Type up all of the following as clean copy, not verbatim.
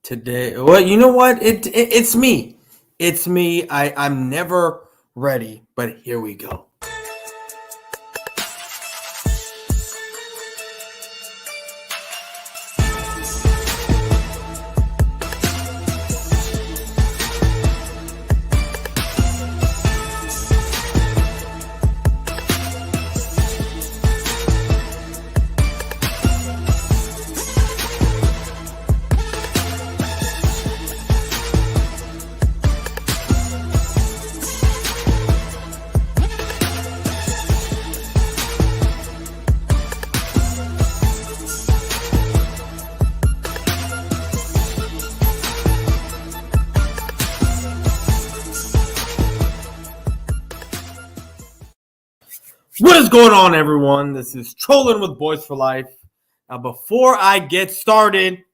Today, well, you know what? It's me. It's me. I'm never ready, but here we go. What is going on, everyone? This is Trolling with Boyz4Life. Now, before I get started,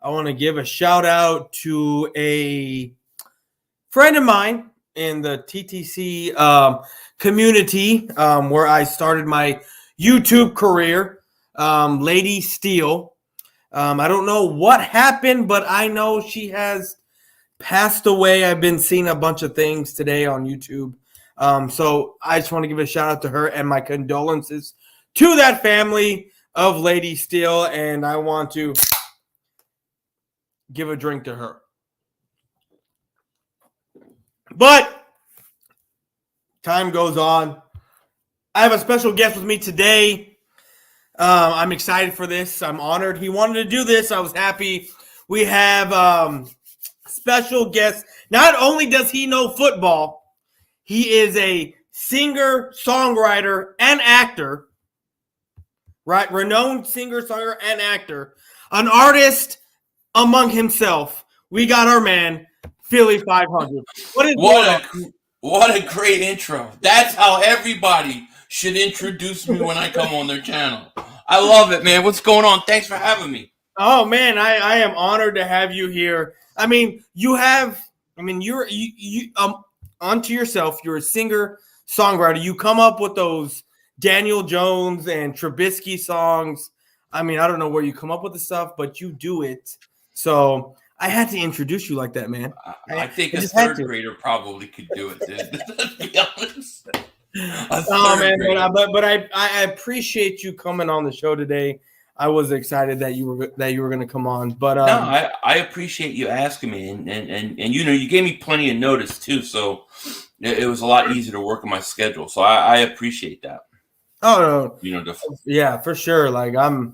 I want to give a shout out to a friend of mine in the TTC community where I started my YouTube career, Lady Steele. I don't know what happened, but I know she has passed away. I've been seeing a bunch of things today on YouTube. So I just want to give a shout out to her and my condolences to that family of Lady Steele. And I want to give a drink to her. But time goes on. I have a special guest with me today. I'm excited for this. I'm honored he wanted to do this. I was happy. We have special guest. Not only does he know football, he is a singer, songwriter, and actor, right? Renowned singer, songwriter, and actor. An artist among himself. We got our man, Philly500. What a great intro. That's how everybody should introduce me when I come on their channel. I love it, man. What's going on? Thanks for having me. Oh, man, I am honored to have you here. I mean, you're onto yourself. You're a singer, songwriter. You come up with those Daniel Jones and Trubisky songs. I mean, I don't know where you come up with the stuff, but you do it. So I had to introduce you like that, man. I think a third grader probably could do it, dude. Let's be honest. But I appreciate you coming on the show today. I was excited that you were going to come on, but no, I appreciate you asking me, and you gave me plenty of notice too, so it was a lot easier to work on my schedule. So I appreciate that. Oh no, yeah, for sure. Like I've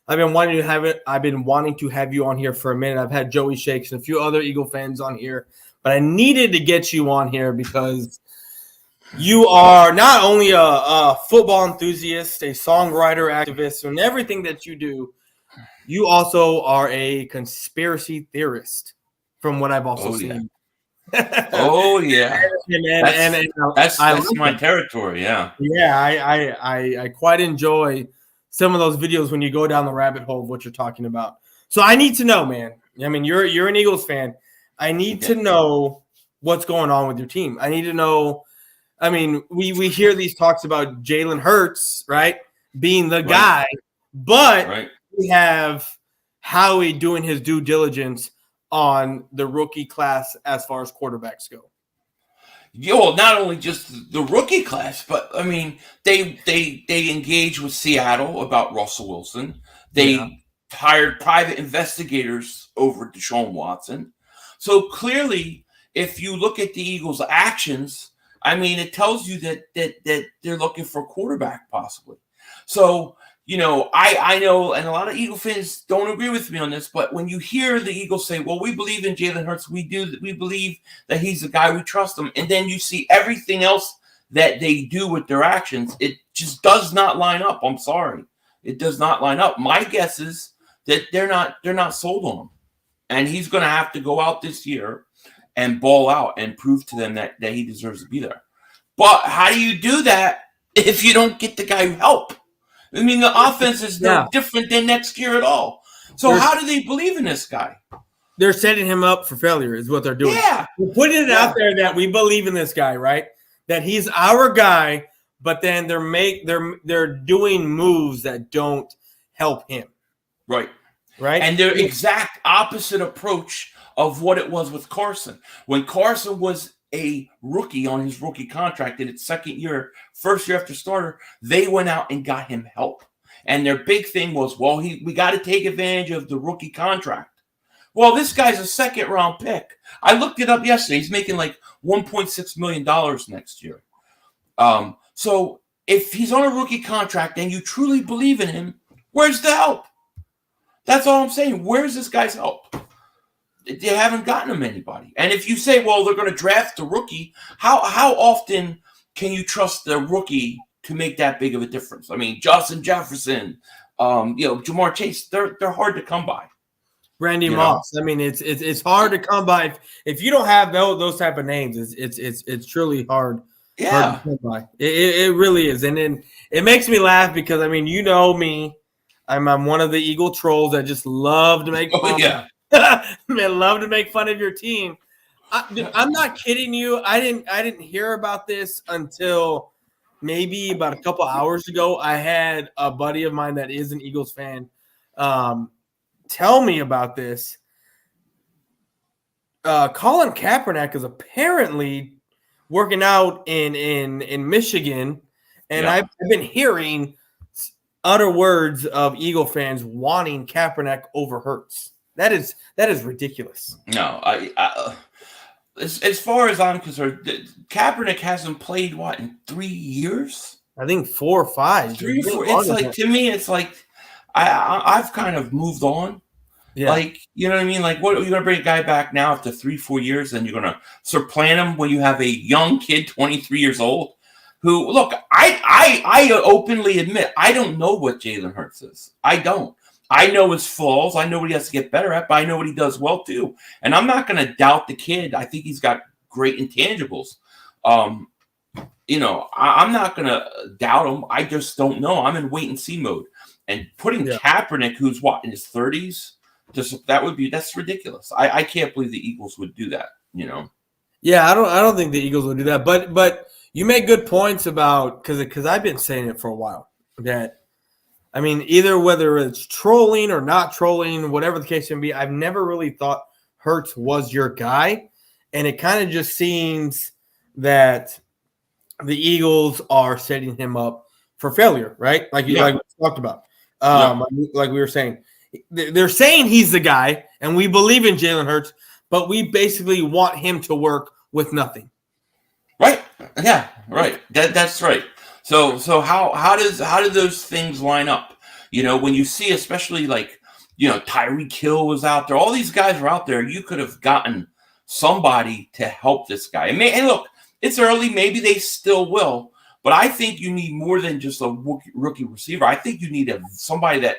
been wanting to have it. I've been wanting to have you on here for a minute. I've had Joey Shakes and a few other Eagle fans on here, but I needed to get you on here because you are not only a football enthusiast, a songwriter, activist, and everything that you do. You also are a conspiracy theorist, from what I've also seen. Oh yeah, that's my territory. Yeah, I quite enjoy some of those videos when you go down the rabbit hole of what you're talking about. So I need to know, man. I mean, you're an Eagles fan. I need to know what's going on with your team. I need to know. I mean, we hear these talks about Jalen Hurts, right, being the guy, but we have Howie doing his due diligence on the rookie class as far as quarterbacks go. Well, not only just the rookie class, but I mean, they engage with Seattle about Russell Wilson. They hired private investigators over Deshaun Watson. So clearly, if you look at the Eagles' actions, I mean, it tells you that they're looking for a quarterback possibly. So, I know, and a lot of Eagle fans don't agree with me on this, but when you hear the Eagles say, well, we believe in Jalen Hurts, we believe that he's the guy, we trust him, and then you see everything else that they do with their actions, it just does not line up. I'm sorry. It does not line up. My guess is that they're not sold on him. And he's going to have to go out this year and ball out and prove to them that he deserves to be there. But how do you do that if you don't get the guy help? I mean, the offense is no different than next year at all. So how do they believe in this guy? They're setting him up for failure is what they're doing. Yeah. We're putting it out there that we believe in this guy, right? That he's our guy, but then they're doing moves that don't help him. Right. right? And their exact opposite approach of what it was with Carson. When Carson was a rookie on his rookie contract in its second year, first year after starter, they went out and got him help. And their big thing was, well, we got to take advantage of the rookie contract. Well, this guy's a second round pick. I looked it up yesterday. He's making like $1.6 million next year. So if he's on a rookie contract and you truly believe in him, where's the help? That's all I'm saying. Where's this guy's help? They haven't gotten him anybody. And if you say, well, they're going to draft the rookie, how often can you trust the rookie to make that big of a difference? I mean, Justin Jefferson, Jamar Chase, they're hard to come by. Randy Moss. I mean, it's hard to come by if you don't have those type of names. It's truly hard. Yeah, hard to come by. It really is, and then it makes me laugh because I mean, you know me, I'm one of the Eagle trolls that just love to make fun. Oh yeah, man, love to make fun of your team. I'm not kidding you. I didn't hear about this until maybe about a couple hours ago. I had a buddy of mine that is an Eagles fan. Tell me about this. Colin Kaepernick is apparently working out in Michigan, and I've been hearing utter words of Eagle fans wanting Kaepernick over Hurts. That is ridiculous. No, as far as I'm concerned, Kaepernick hasn't played in 3 years. I think 4 or 5. 3 or 4. It's like to me, it's like I've kind of moved on. Yeah. Like, you know what I mean? Like, what are you going to bring a guy back now after 3-4 years, and you're going to supplant him when you have a young kid, 23 years old, who, look, I openly admit, I don't know what Jalen Hurts is. I don't. I know his flaws. I know what he has to get better at, but I know what he does well, too. And I'm not going to doubt the kid. I think he's got great intangibles. I'm not going to doubt him. I just don't know. I'm in wait-and-see mode. And putting Kaepernick, who's, in his 30s, that's ridiculous. I can't believe the Eagles would do that, Yeah, I don't think the Eagles would do that. But you make good points about because I've been saying it for a while that I mean either whether it's trolling or not trolling, whatever the case may be, I've never really thought Hurts was your guy, and it kind of just seems that the Eagles are setting him up for failure, right? Like we talked about, like we were saying. They're saying he's the guy, and we believe in Jalen Hurts, but we basically want him to work with nothing. Right? Yeah. Right. That's right. So how do those things line up? When you see, especially Tyreek Hill was out there, all these guys are out there. You could have gotten somebody to help this guy. And look, it's early. Maybe they still will, but I think you need more than just a rookie receiver. I think you need somebody that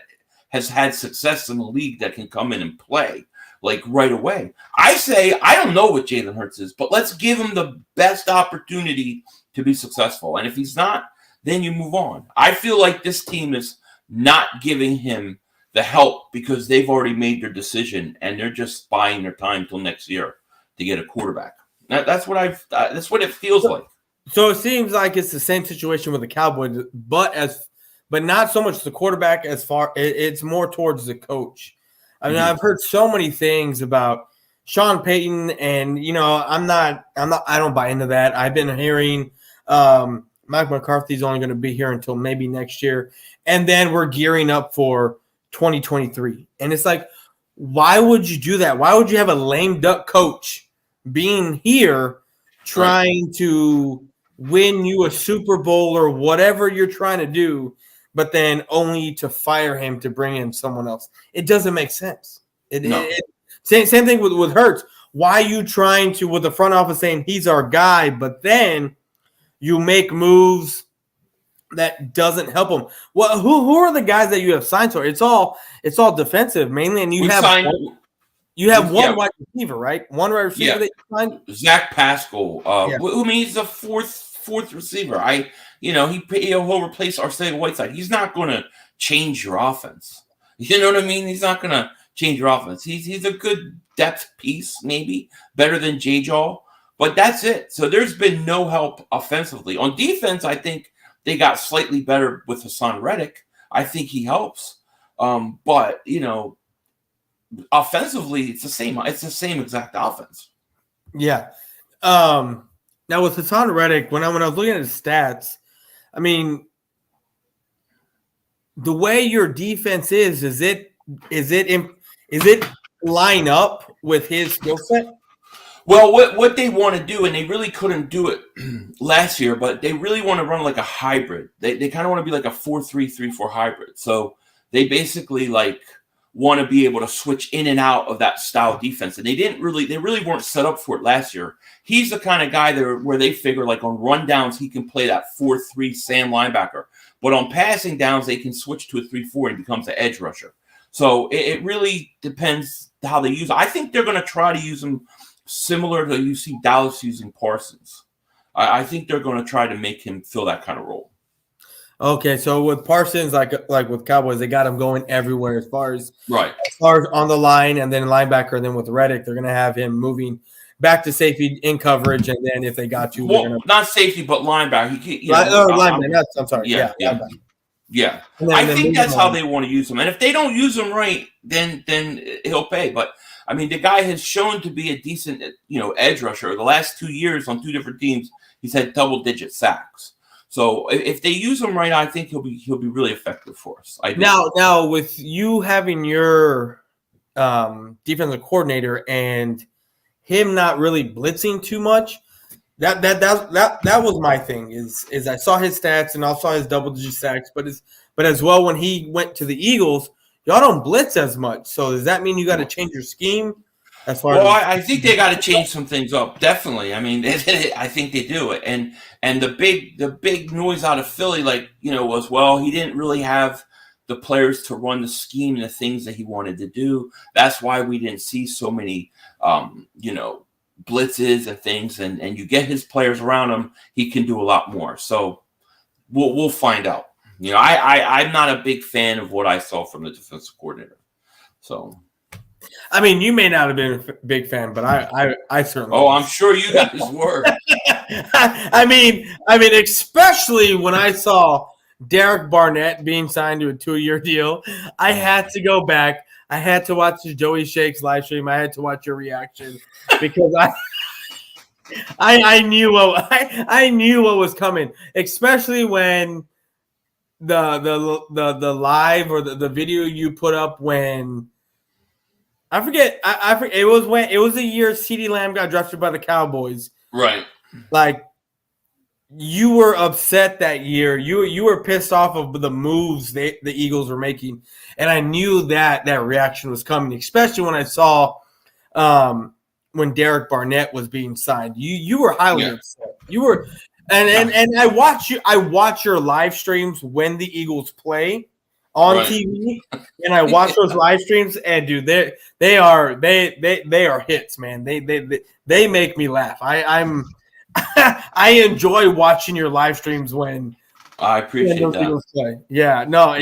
has had success in the league that can come in and play right away. I say, I don't know what Jalen Hurts is, but let's give him the best opportunity to be successful. And if he's not, then you move on. I feel like this team is not giving him the help because they've already made their decision and they're just buying their time till next year to get a quarterback. That's what it feels like. So it seems like it's the same situation with the Cowboys, but not so much the quarterback it's more towards the coach. I mean, I've heard so many things about Sean Payton, and I don't buy into that. I've been hearing Mike McCarthy's only going to be here until maybe next year, and then we're gearing up for 2023. And it's like, why would you do that? Why would you have a lame duck coach being here trying to win you a Super Bowl or whatever you're trying to do, but then only to fire him to bring in someone else? It doesn't make sense. Same thing with Hurts. Why are you trying to, with the front office saying he's our guy, but then you make moves that doesn't help him? Well, who are the guys that you have signed for? It's all defensive mainly, and you have one wide receiver, right? One wide receiver that you signed. Zach Pascal, who means the fourth receiver. He'll replace Arcega-Whiteside. He's not going to change your offense. You know what I mean? He's not going to change your offense. He's a good depth piece, maybe better than J-Jaw, but that's it. So there's been no help offensively. On defense, I think they got slightly better with Hassan Reddick. I think he helps. But offensively, it's the same. It's the same exact offense. Yeah. Now with Hassan Reddick, when I was looking at his stats, I mean, the way your defense is it line up with his skill set? Well, what they want to do, and they really couldn't do it last year, but they really want to run like a hybrid. They kind of want to be like a 4-3-3-4 hybrid. So they basically want to be able to switch in and out of that style defense. And they really weren't set up for it last year. He's the kind of guy where they figure on rundowns, he can play that 4-3 Sam linebacker. But on passing downs, they can switch to a 3-4 and becomes an edge rusher. So it really depends how they use it. I think they're going to try to use him similar to you see Dallas using Parsons. I think they're going to try to make him fill that kind of role. Okay, so with Parsons, like with Cowboys, they got him going everywhere as far as on the line and then linebacker. And then with Reddick, they're going to have him moving back to safety in coverage, and then if they got to, not safety but linebacker. Linebacker. I'm sorry. Yeah. I think that's how they want to use him. And if they don't use him right, then he'll pay. But I mean, the guy has shown to be a decent, edge rusher. The last 2 years on 2 different teams, he's had double-digit sacks. So if they use him right, I think he'll be really effective for us. Now with you having your defensive coordinator and him not really blitzing too much, that was my thing. Is I saw his stats and I saw his double-digit sacks, but as well when he went to the Eagles, y'all don't blitz as much. So does that mean you got to change your scheme? I think they got to change some things up. Definitely. I mean, I think they do it. And the big noise out of Philly, was he didn't really have the players to run the scheme and the things that he wanted to do. That's why we didn't see so many, blitzes and things. And you get his players around him, he can do a lot more. So we'll find out. I'm not a big fan of what I saw from the defensive coordinator. So. I mean, you may not have been a big fan, but I certainly. Oh, I'm sure you guys were. I mean, especially when I saw Derek Barnett being signed to a 2-year deal, I had to go back. I had to watch Joey Shake's live stream. I had to watch your reaction because I knew I knew what was coming, especially when the live or the video you put up when. I forget. It was the year CeeDee Lamb got drafted by the Cowboys. Right. You were upset that year. You were pissed off of the moves the Eagles were making, and I knew that reaction was coming. Especially when I saw when Derek Barnett was being signed. You were highly upset. You were, and I watch your live streams when the Eagles play on TV, and I watch those live streams, and dude, they are hits, man. They make me laugh. I enjoy watching your live streams when I appreciate that. Play. Yeah, no,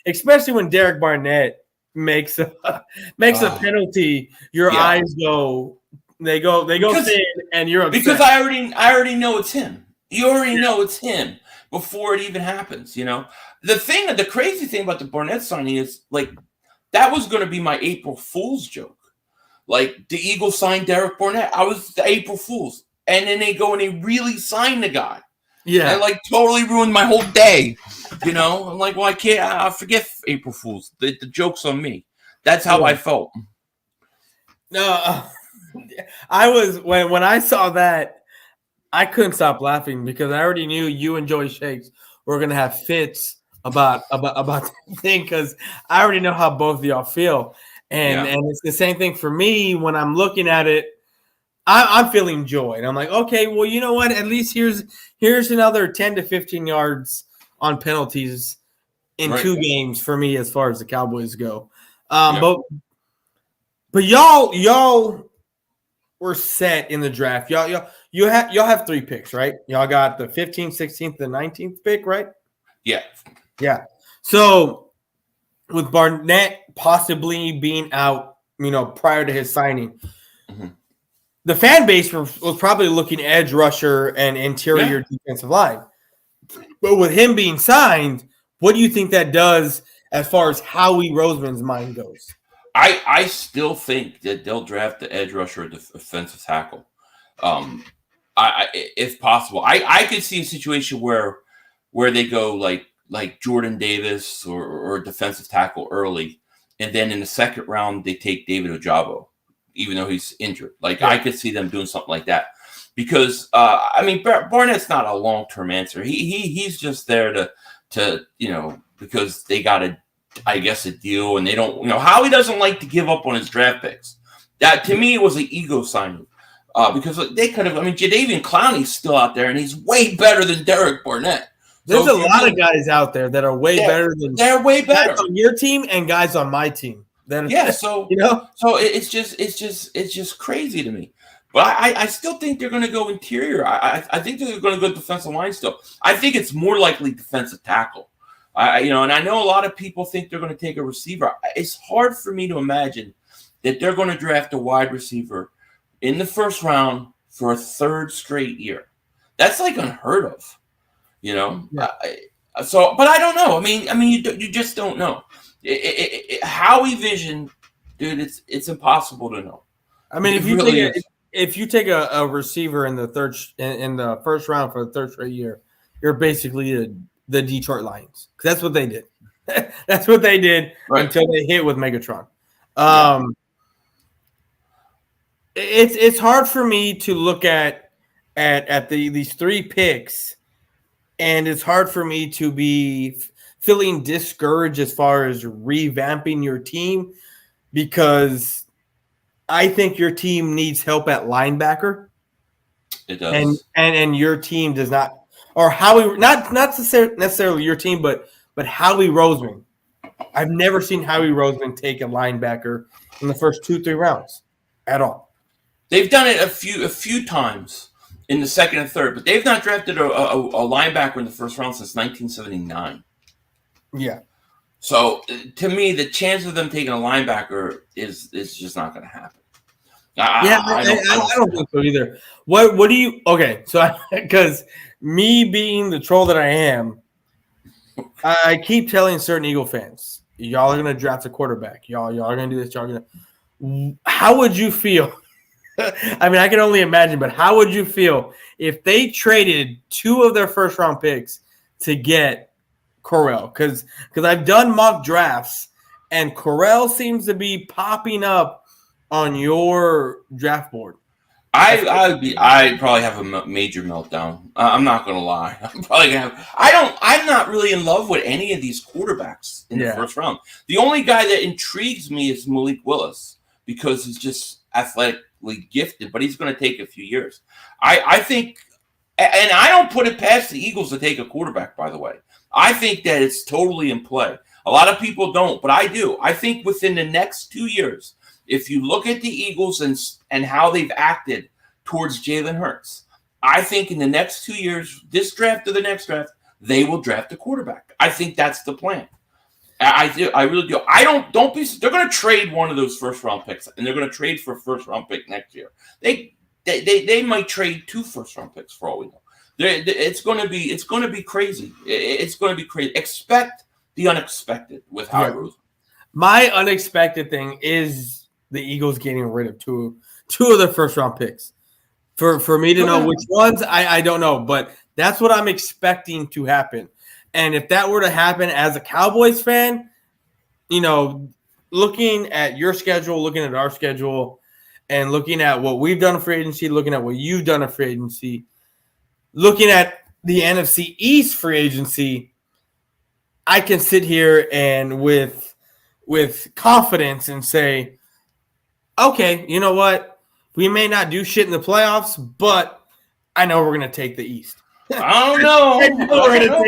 especially when Derek Barnett makes a penalty, your eyes go thin, and you're upset. Because I already know it's him. You already know it's him before it even happens, The crazy thing about the Barnett signing is that was going to be my April Fool's joke. The Eagles signed Derek Barnett. I was the April Fool's. And then they go and they really sign the guy. Yeah. And totally ruined my whole day. I'm like, well, I forget April Fool's. The joke's on me. That's how I felt. No, I was when I saw that, I couldn't stop laughing because I already knew you and Joey Shakes were gonna have fits about that thing because I already know how both of y'all feel, and it's the same thing for me when I'm looking at it. I'm feeling joy, and I'm like, okay, well, you know what? At least here's another 10 to 15 yards on penalties in 2 games for me as far as the Cowboys go. But y'all were set in the draft. Y'all have 3 picks, right? Y'all got the 15th, 16th, and 19th pick, right? Yeah. Yeah. So with Barnett possibly being out, prior to his signing, the fan base was probably looking edge rusher and interior defensive line. But with him being signed, what do you think that does as far as Howie Roseman's mind goes. I still think that they'll draft the edge rusher or the offensive tackle. If possible, I could see a situation where they go like Jordan Davis or a defensive tackle early, and then in the second round they take David Ojabo, even though he's injured. Like I could see them doing something like that, because I mean Barnett's not a long-term answer. He's just there to because they got a deal, and they don't Howie doesn't like to give up on his draft picks. That to me was an ego signing. Because they could have, Jadeveon Clowney's still out there, and he's way better than Derek Barnett. There's a lot of guys out there that are way better than they're way better guys on your team and guys on my team. So it's just crazy to me. But I still think they're going to go interior. I think they're going to go defensive line still. I think it's more likely defensive tackle. And I know a lot of people think they're going to take a receiver. It's hard for me to imagine that they're going to draft a wide receiver in the first round for a third straight year. That's like unheard of, Yeah. But I don't know. You just don't know. Howie vision, dude, it's impossible to know. If you take a receiver in the first round for the third straight year, you're basically the Detroit Lions. That's what they did. That's what they did until they hit with Megatron. It's hard for me to look at these 3 picks, and it's hard for me to be feeling discouraged as far as revamping your team, because I think your team needs help at linebacker. It does, and your team does not, or Howie, not necessarily your team, but Howie Roseman. I've never seen Howie Roseman take a linebacker in the first 2-3 rounds at all. They've done it a few times in the second and third, but they've not drafted a linebacker in the first round since 1979. Yeah. So to me, the chance of them taking a linebacker is just not going to happen. I don't think so either. What do you? Okay, so because me being the troll that I am, I keep telling certain Eagle fans, y'all are going to draft a quarterback. Y'all are going to do this. Y'all are going to. How would you feel? I can only imagine, but how would you feel if they traded 2 of their first round picks to get Corral? Because I've done mock drafts, and Corral seems to be popping up on your draft board. I'd probably have a major meltdown. I'm not gonna lie. I'm probably gonna have. I'm not really in love with any of these quarterbacks in the first round. The only guy that intrigues me is Malik Willis, because he's just athletically gifted, but he's going to take a few years. I think, and I don't put it past the Eagles to take a quarterback, by the way. I think that it's totally in play. A lot of people don't, but I do. I think within the next 2 years, if you look at the Eagles and how they've acted towards Jalen Hurts, I think in the next 2 years, this draft or the next draft, they will draft a quarterback. I think that's the plan. I do. I really do. Don't be. They're going to trade one of those first round picks, and they're going to trade for a first round pick next year. They might trade 2 first round picks for all we know. It's going to be crazy. It's going to be crazy. Expect the unexpected with Howie Roseman. My unexpected thing is the Eagles getting rid of two of their first round picks. For me to know which ones, I don't know, but that's what I'm expecting to happen. And if that were to happen as a Cowboys fan, looking at your schedule, looking at our schedule, and looking at what we've done in free agency, looking at what you've done in free agency, looking at the NFC East free agency, I can sit here and with confidence and say, okay, you know what? We may not do shit in the playoffs, but I know we're going to take the East. I don't know.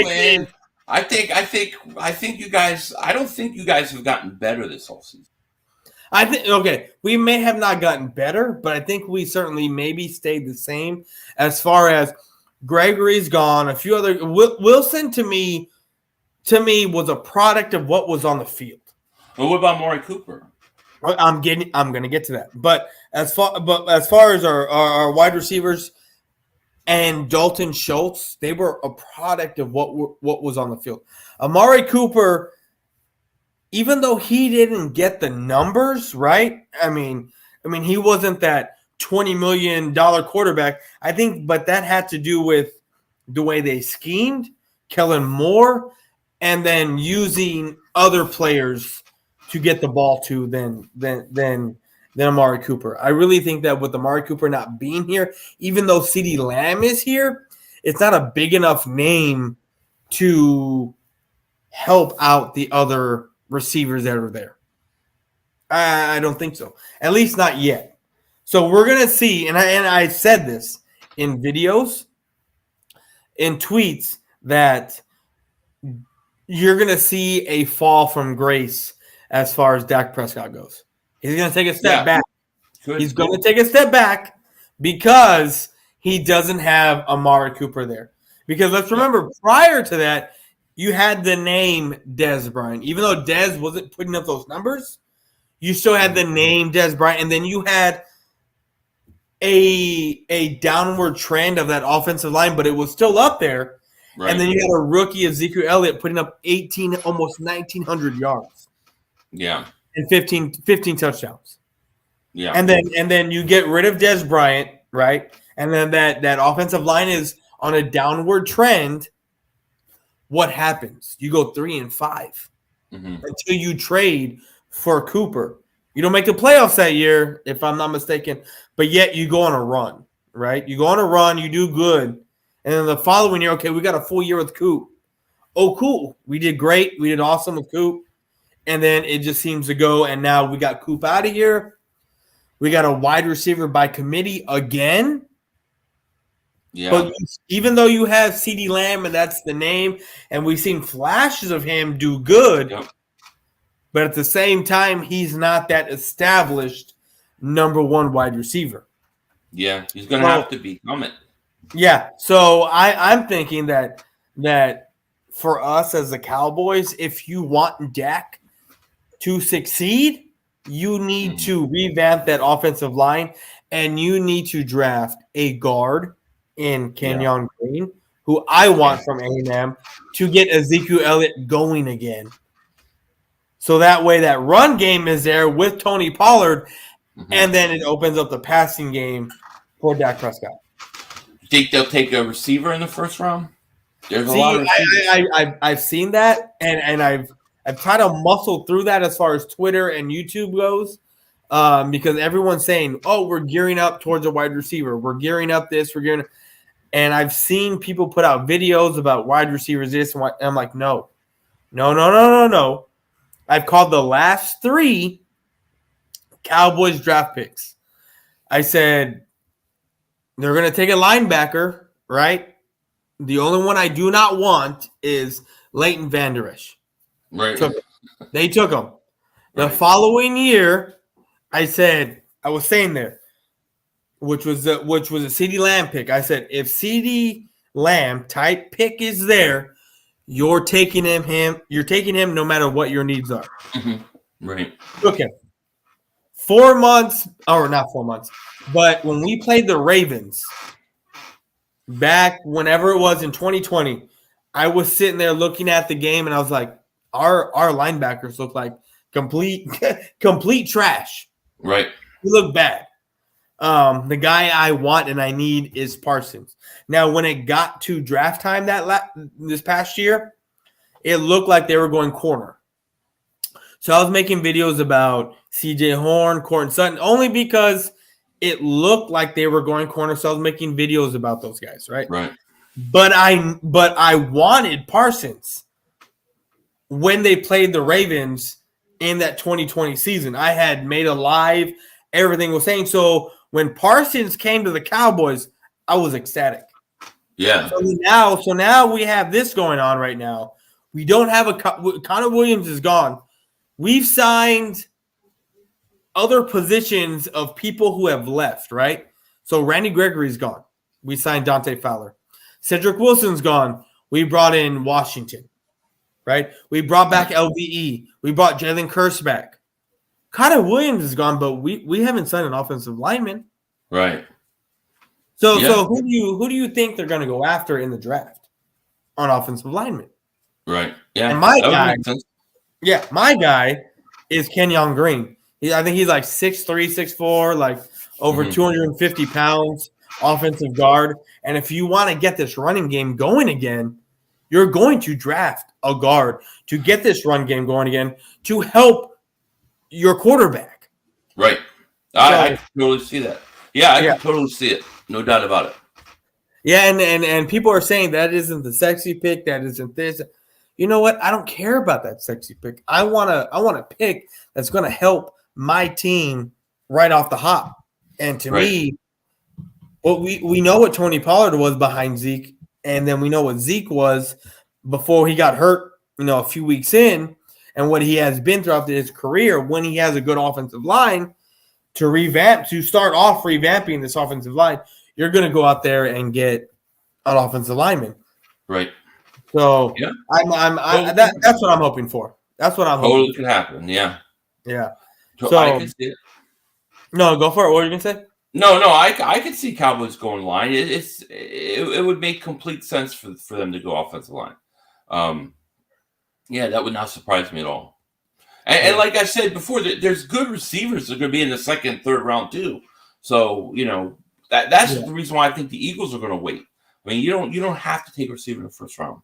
Man. I think you guys. I don't think you guys have gotten better this whole season. I think we may have not gotten better, but I think we certainly maybe stayed the same as far as Gregory's gone. A few other Wilson to me was a product of what was on the field. Well, what about Amari Cooper? I'm going to get to that, but as far as our wide receivers. And Dalton Schultz, they were a product of what was on the field. Amari Cooper even though he didn't get the numbers, right? I mean, he wasn't that $20 million quarterback. I think, but that had to do with the way they schemed, Kellen Moore, and then using other players to get the ball to than Amari Cooper. I really think that with Amari Cooper not being here, even though CeeDee Lamb is here, it's not a big enough name to help out the other receivers that are there. I don't think so. At least not yet. So we're gonna see, and I said this in videos, in tweets, that you're gonna see a fall from grace as far as Dak Prescott goes. He's gonna take a step back. He's going to take a step back because he doesn't have Amari Cooper there. Because let's remember, prior to that, you had the name Dez Bryant. Even though Dez wasn't putting up those numbers, you still had the name Dez Bryant. And then you had a downward trend of that offensive line, but it was still up there. Right. And then you had a rookie, Ezekiel Elliott, putting up 18, almost 1,900 yards. Yeah. And 15 touchdowns. Yeah. And then you get rid of Dez Bryant, right? And then that offensive line is on a downward trend. What happens? You go 3-5 until you trade for Cooper. You don't make the playoffs that year, if I'm not mistaken, but yet you go on a run, right? You go on a run, you do good, and then the following year, okay, we got a full year with Coop. Oh, cool. We did great. We did awesome with Coop. And then it just seems to go, and now we got Coop out of here. We got a wide receiver by committee again. Yeah. But even though you have CeeDee Lamb, and that's the name, and we've seen flashes of him do good, but at the same time, he's not that established number one wide receiver. Yeah, he's going to have to become it. Yeah, so I'm thinking that for us as the Cowboys, if you want Dak to succeed, you need to revamp that offensive line, and you need to draft a guard in Kenyon Green, who I want from A&M, to get Ezekiel Elliott going again. So that way that run game is there with Tony Pollard, and then it opens up the passing game for Dak Prescott. You think they'll take a receiver in the first round? There's a lot of receivers. I've seen that, and I've tried to muscle through that as far as Twitter and YouTube goes, because everyone's saying, oh, we're gearing up towards a wide receiver. We're gearing up this. We're gearing up. And I've seen people put out videos about wide receivers this and I'm like, no. I've called the last 3 Cowboys draft picks. I said they're going to take a linebacker, right? The only one I do not want is Leighton Vander Esch. Right. They took him. The following year, I was saying there, which was a CeeDee Lamb pick. I said, if CeeDee Lamb type pick is there, you're taking him. You're taking him no matter what your needs are. Right. Okay. 4 months, or not 4 months, but when we played the Ravens back whenever it was in 2020, I was sitting there looking at the game, and I was like, our linebackers look like complete trash. Right. We look bad. The guy I want and I need is Parsons. Now, when it got to draft time this past year, it looked like they were going corner. So I was making videos about C.J. Horn, Courtland Sutton, only because it looked like they were going corner. So I was making videos about those guys, right? Right. But I wanted Parsons when they played the Ravens in that 2020 season. I had made a live, everything was saying. So when Parsons came to the Cowboys, I was ecstatic. Yeah. So now we have this going on right now. We don't have Connor Williams is gone. We've signed other positions of people who have left, right? So Randy Gregory's gone. We signed Dante Fowler. Cedric Wilson's gone. We brought in Washington, right? We brought back LVE. We brought Jalen Kearse back. Connor Williams is gone, but we haven't signed an offensive lineman. Right. So who do you think they're going to go after in the draft on offensive linemen? Right. Yeah. And my guy, Yeah, my guy is Kenyon Green. I think he's like 6'3", 6'4", like over 250 pounds, offensive guard. And if you want to get this running game going again, you're going to draft a guard to get this run game going again to help your quarterback. Right. I can totally see that. Yeah, I can totally see it. No doubt about it. Yeah, and people are saying that isn't the sexy pick, that isn't this. You know what? I don't care about that sexy pick. I want a pick that's going to help my team right off the hop. And to me, well, we know what Tony Pollard was behind Zeke, and then we know what Zeke was before he got hurt, a few weeks in, and what he has been throughout his career when he has a good offensive line to start off revamping this offensive line. You're going to go out there and get an offensive lineman. Right. So that's what I'm hoping for. That's what I'm hoping. Totally can happen. Yeah. Yeah. So I can see it. No, go for it. What were you going to say? No, I could see Cowboys going line. It would make complete sense for them to go offensive line. Yeah, that would not surprise me at all. And like I said before, there's good receivers that are going to be in the second, third round too. So that's the reason why I think the Eagles are going to wait. I mean, you don't have to take a receiver in the first round.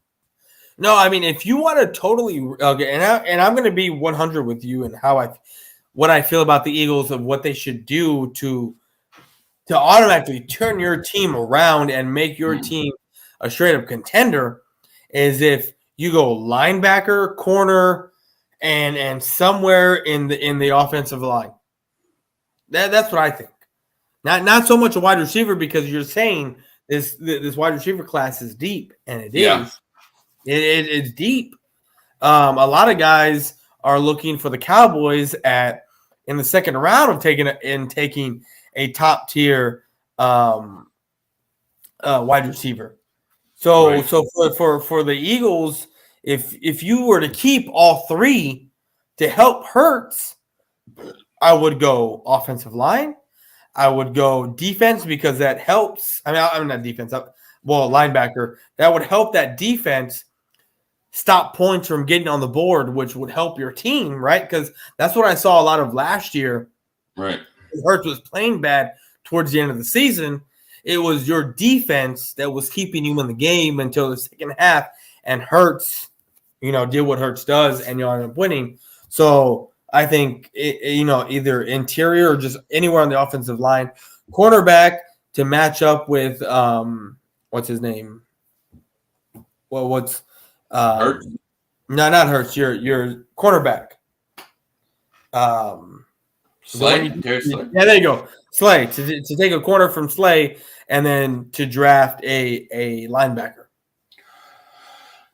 No, I mean, if you want to totally and I'm going to be 100 with you and what I feel about the Eagles of what they should do to automatically turn your team around and make your team a straight up contender is if you go linebacker, corner, and somewhere in the offensive line. That's what I think. Not so much a wide receiver because you're saying this wide receiver class is deep, and it is. It's deep. A lot of guys are looking for the Cowboys in the second round of taking a top tier wide receiver. So for the Eagles, if you were to keep all three to help Hurts, I would go offensive line. I would go defense because that helps. I'm not defense. Linebacker. That would help that defense stop points from getting on the board, which would help your team, right? Because that's what I saw a lot of last year. Right. Hurts was playing bad towards the end of the season. It was your defense that was keeping you in the game until the second half, and Hurts, did what Hurts does, and you end up winning. So I think, either interior or just anywhere on the offensive line, cornerback to match up with what's his name? Well, what's Hurts? No, not Hurts. Your cornerback. Slay? Yeah, there you go. Slay to take a corner from Slay and then to draft a linebacker.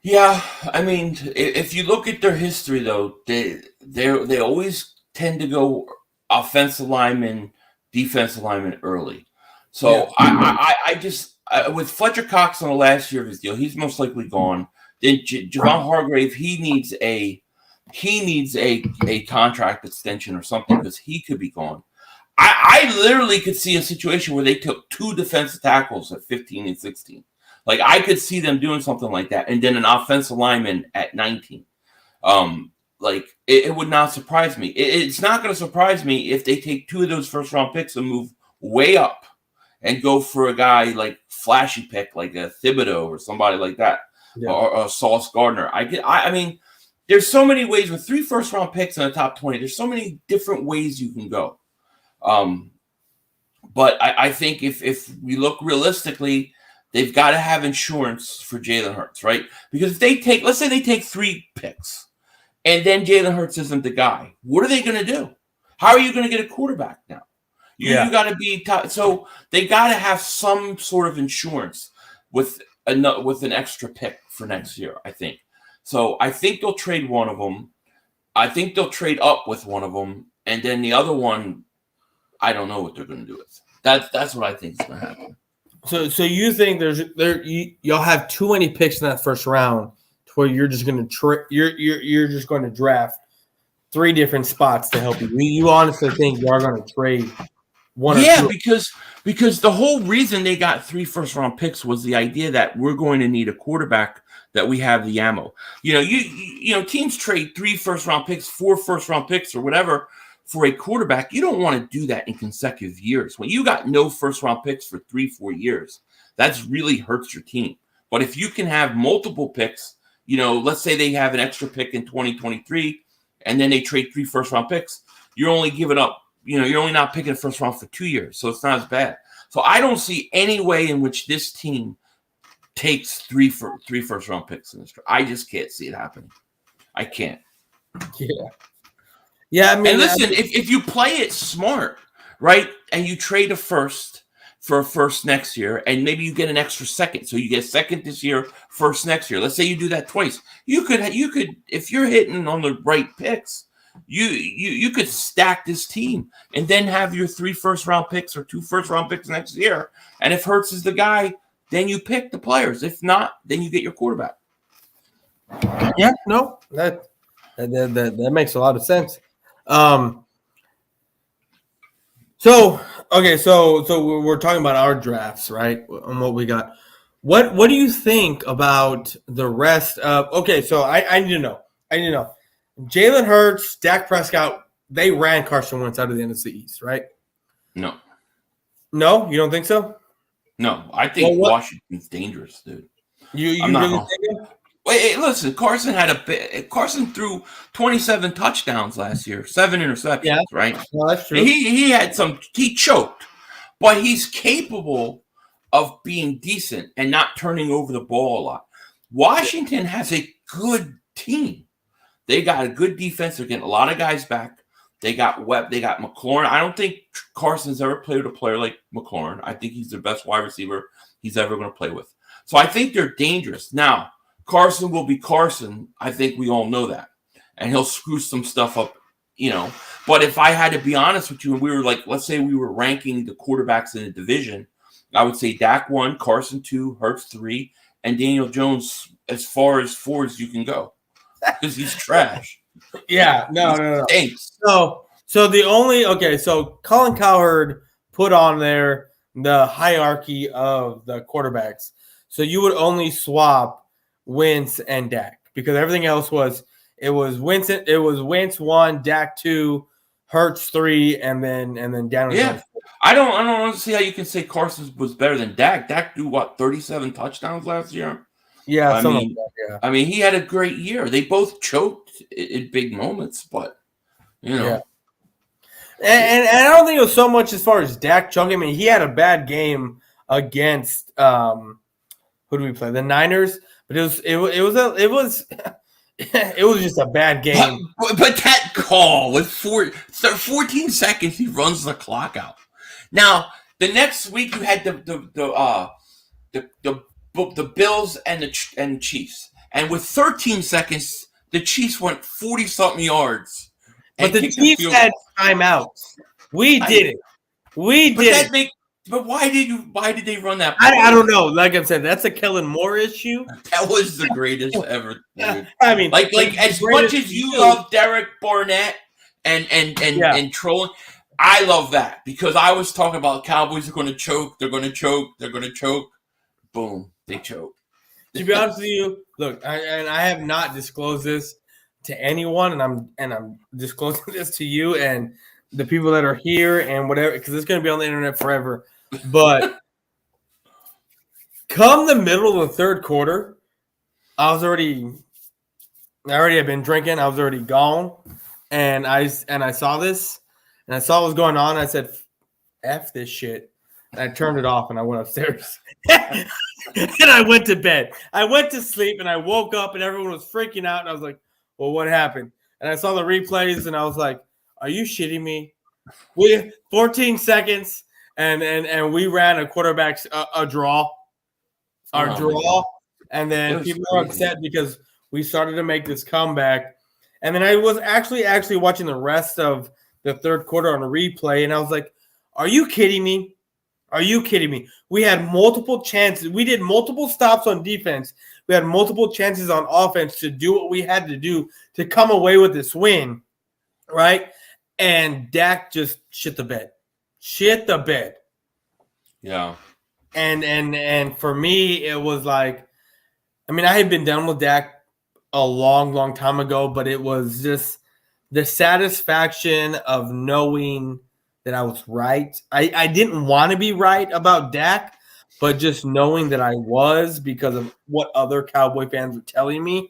Yeah, I mean, if you look at their history, though, they always tend to go offensive lineman, defensive lineman early. So I just with Fletcher Cox on the last year of his deal, he's most likely gone. Then Javon Hargrave, he needs a contract extension or something because he could be gone. I literally could see a situation where they took two defensive tackles at 15 and 16. Like, I could see them doing something like that, and then an offensive lineman at 19. It would not surprise me. It's not going to surprise me if they take two of those first-round picks and move way up and go for a guy like flashy pick, like a Thibodeau or somebody like that, or Sauce Gardner. I mean, there's so many ways with 3 first-round picks in the top 20. There's so many different ways you can go. But I think if we look realistically, they've got to have insurance for Jalen Hurts, right? Because if let's say they take 3 picks, and then Jalen Hurts isn't the guy, what are they going to do? How are you going to get a quarterback now? You got to be so they got to have some sort of insurance with an extra pick for next year, I think. So I think they'll trade one of them. I think they'll trade up with one of them, and then the other one, I don't know what they're going to do with. That's what I think is going to happen. So you think you'll have too many picks in that first round to where you're just going to you're just going to draft 3 different spots to help you. You honestly think you are going to trade one? Yeah, because the whole reason they got 3 first round picks was the idea that we're going to need a quarterback that we have the ammo. Teams trade 3 first-round picks, 4 first-round picks, or whatever for a quarterback. You don't want to do that in consecutive years. When you got no first-round picks for 3-4 years, that's really hurts your team. But if you can have multiple picks, let's say they have an extra pick in 2023, and then they trade 3 first-round picks, you're only giving up, you're only not picking a first round for 2 years. So it's not as bad. So I don't see any way in which this team takes 3 first-round picks in this draft. I just can't see it happening. I can't. Yeah. I mean, and listen, if you play it smart, right, and you trade a first for a first next year, and maybe you get an extra second, so you get second this year, first next year. Let's say you do that twice. You could, if you're hitting on the right picks, you could stack this team and then have your 3 first-round picks or 2 first-round picks next year. And if Hurts is the guy, then you pick the players. If not, then you get your quarterback. Yeah, no, that makes a lot of sense. So we're talking about our drafts, right? And what we got. What do you think about the rest of? Okay, so I need to know. Jalen Hurts, Dak Prescott, they ran Carson Wentz out of the NFC East, right? No, you don't think so? No, I think Washington's dangerous, dude. You really think it? Wait, listen. Carson threw 27 touchdowns last year, 7 interceptions, right? No, that's true. He choked, but he's capable of being decent and not turning over the ball a lot. Washington has a good team. They got a good defense. They're getting a lot of guys back. They got Webb. They got McLaurin. I don't think Carson's ever played with a player like McLaurin. I think he's the best wide receiver he's ever going to play with. So I think they're dangerous. Now, Carson will be Carson. I think we all know that. And he'll screw some stuff up, But if I had to be honest with you, and we were let's say we were ranking the quarterbacks in the division, I would say Dak 1, Carson 2, Hurts 3, and Daniel Jones as far as 4 as you can go. Because he's trash. Yeah, no. Thanks. So Colin Cowherd put on there the hierarchy of the quarterbacks. So you would only swap Wentz and Dak because everything else was Wentz 1, Dak 2, Hurts 3, and then Daniel Jones. I don't see how you can say Carson was better than Dak. Dak threw 37 touchdowns last year. Yeah, I mean, he had a great year. They both choked in big moments, but Yeah. And I don't think it was so much as far as Dak choking. I mean, he had a bad game against who do we play? The Niners, but it was just a bad game. But that call with 14 seconds, he runs the clock out. Now the next week you had the Bills and the Chiefs, and with 13 seconds, the Chiefs went 40-something yards. But the Chiefs had timeouts. We did it. But why did they run that? I don't know. Like I said, that's a Kellen Moore issue. That was the greatest ever. Dude. I mean, like as much as you love Derek Barnett and trolling, I love that because I was talking about Cowboys are going to choke. They're going to choke. They're going to choke. Boom, they choke. To be honest with you, look, I have not disclosed this to anyone, and I'm disclosing this to you and the people that are here and whatever, because it's going to be on the internet forever. But come the middle of the third quarter, I already had been drinking. I was already gone, and I saw this, and I saw what was going on. I said, "F this shit." And I turned it off, and I went upstairs, and I went to bed. I went to sleep, and I woke up, and everyone was freaking out, and I was like, "Well, what happened?" And I saw the replays, and I was like, "Are you shitting me?" We 14 seconds, and we ran a quarterback's a draw, and then people were upset because we started to make this comeback, and then I was actually watching the rest of the third quarter on a replay, and I was like, "Are you kidding me? Are you kidding me?" We had multiple chances. We did multiple stops on defense. We had multiple chances on offense to do what we had to do to come away with this win, right? And Dak just shit the bed. Yeah. And for me, it was like I mean, I had been done with Dak a long, long time ago, but it was just the satisfaction of knowing that I was right. I didn't want to be right about Dak, but just knowing that I was because of what other Cowboy fans were telling me,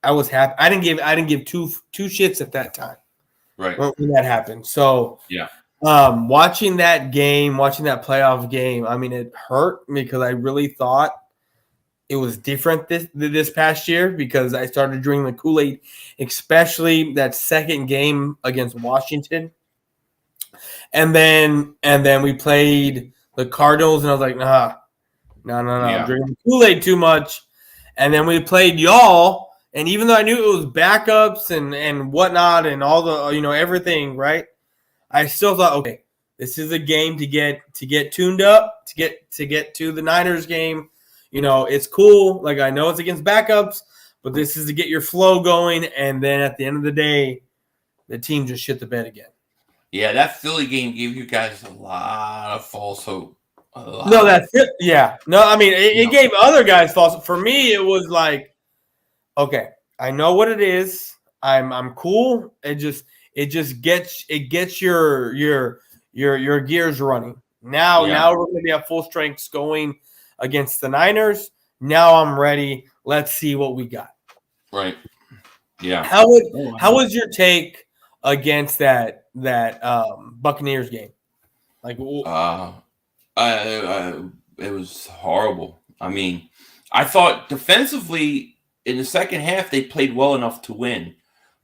I was happy. I didn't give two shits at that time. Right. When that happened. So Yeah. watching that playoff game, I mean, it hurt because I really thought it was different this past year because I started drinking the Kool-Aid, especially that second game against Washington. And then we played the Cardinals, and I was like, no. Yeah. I'm drinking the Kool-Aid too much. And then we played y'all, and even though I knew it was backups and whatnot and all the everything, right? I still thought, okay, this is a game to get tuned up, to get to the Niners game. It's cool. Like, I know it's against backups, but this is to get your flow going. And then at the end of the day, the team just shit the bed again. Yeah, that Philly game gave you guys a lot of false hope. No, that's it. Yeah. No, I mean, it gave other guys false. For me, it was like, okay, I know what it is. I'm cool. It just gets your gears running. Now we're going to be at full strength going against the Niners. Now I'm ready. Let's see what we got. Right. Yeah. How was your take against that Buccaneers game? Like, it was horrible. I mean, I thought defensively in the second half they played well enough to win.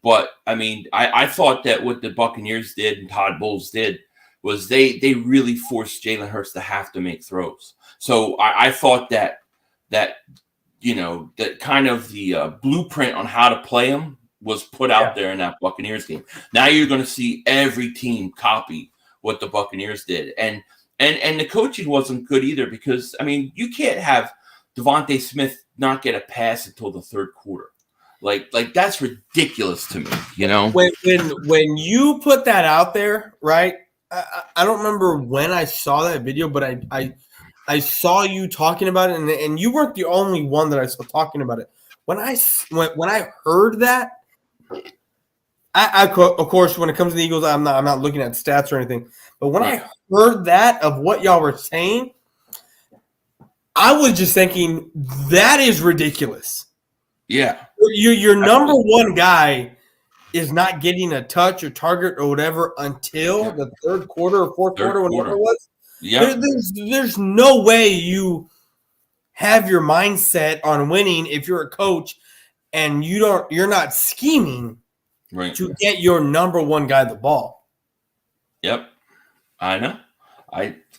But, I mean, I thought that what the Buccaneers did and Todd Bowles did was they really forced Jalen Hurts to have to make throws. So I thought that kind of the blueprint on how to play him was put out there in that Buccaneers game. Now you're going to see every team copy what the Buccaneers did. And the coaching wasn't good either because, I mean, you can't have Devontae Smith not get a pass until the third quarter. Like that's ridiculous to me, When you put that out there, right? I don't remember when I saw that video, but I saw you talking about it, and you weren't the only one that I saw talking about it. When I heard that, I of course when it comes to the Eagles, I'm not looking at stats or anything. But when I heard that of what y'all were saying, I was just thinking that is ridiculous. Yeah. Your number one guy is not getting a touch or target or whatever until the third quarter or fourth quarter, whatever it was. Yeah. There's no way you have your mindset on winning if you're a coach and you're not scheming to get your number one guy the ball. Yep. I know.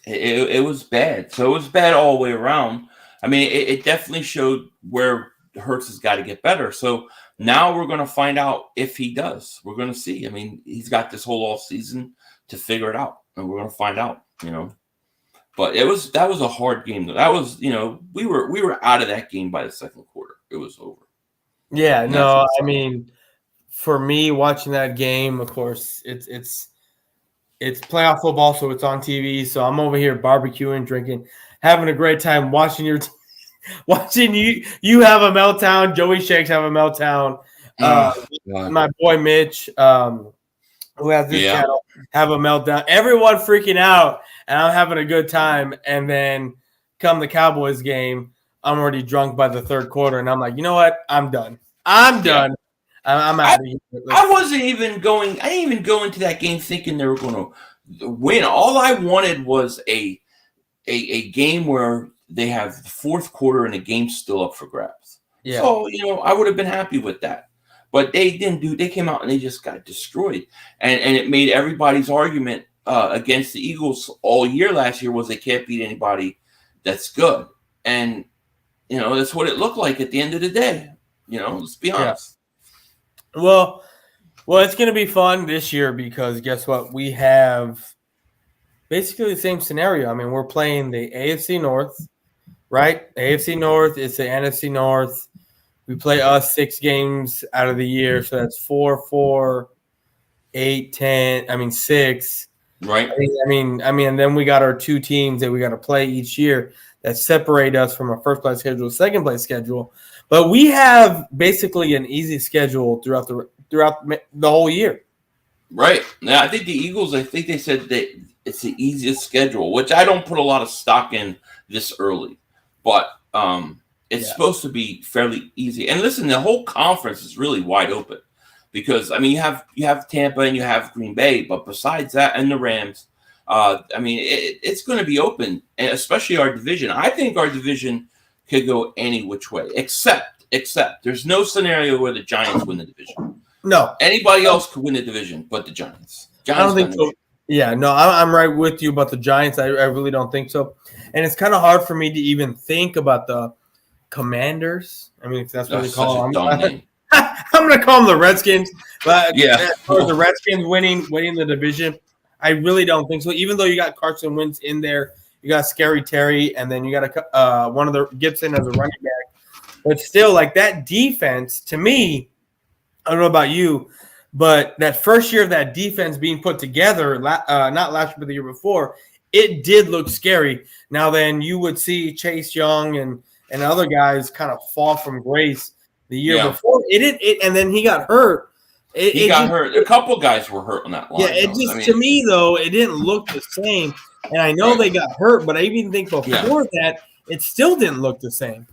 It was bad. So it was bad all the way around. I mean, it definitely showed where Hurts has got to get better. So now we're going to find out if he does. We're going to see. I mean, he's got this whole off season to figure it out, and we're going to find out. But that was a hard game. That was we were out of that game by the second quarter. It was over. Yeah, no, I mean, for me watching that game, of course, it's playoff football, so it's on TV. So I'm over here barbecuing, drinking, having a great time watching watching you have a meltdown. Joey Shakes have a meltdown. My boy Mitch, who has this channel, have a meltdown. Everyone freaking out, and I'm having a good time. And then come the Cowboys game, I'm already drunk by the third quarter, and I'm like, you know what? I'm done. I'm done. I'm out of here. I wasn't even going. I didn't even go into that game thinking they were going to win. All I wanted was a game where they have the fourth quarter and the game's still up for grabs. Yeah. So I would have been happy with that. But they didn't they came out and they just got destroyed. And it made everybody's argument against the Eagles all year last year was they can't beat anybody that's good. And, that's what it looked like at the end of the day. Let's be honest. Yeah. Well, it's going to be fun this year because guess what? We have basically the same scenario. I mean, we're playing the AFC North, right? AFC North is the NFC North. We play us 6 games out of the year, so that's 4, 4, 8, 10. I mean 6. Right. I mean, and then we got our 2 teams that we got to play each year. that separate us from a first place schedule, second place schedule. But we have basically an easy schedule throughout the whole year. Right. Now, I think the Eagles, I think they said that it's the easiest schedule, which I don't put a lot of stock in this early. But it's supposed to be fairly easy. And listen, the whole conference is really wide open because, I mean, you have Tampa and you have Green Bay. But besides that and the Rams, I mean, it's going to be open, and especially our division. I think our division could go any which way, except there's no scenario where the Giants win the division. No. Anybody else could win the division but the Giants. I don't think so. Yeah, no, I'm right with you about the Giants. I really don't think so. And it's kind of hard for me to even think about the Commanders. I mean, if that's what they call them. I'm going to call them the Redskins. But the Redskins winning the division, I really don't think so. Even though you got Carson Wentz in there, you got Scary Terry, and then you got one of the Gibson as a running back. But still, like that defense, to me, I don't know about you, but that first year of that defense being put together, not last year but the year before, it did look scary. Now then, you would see Chase Young and other guys kind of fall from grace the year before. And then he got hurt. He got hurt. A couple guys were hurt on that line. Yeah, to me though, it didn't look the same. And I know they got hurt, but I even think before that, it still didn't look the same.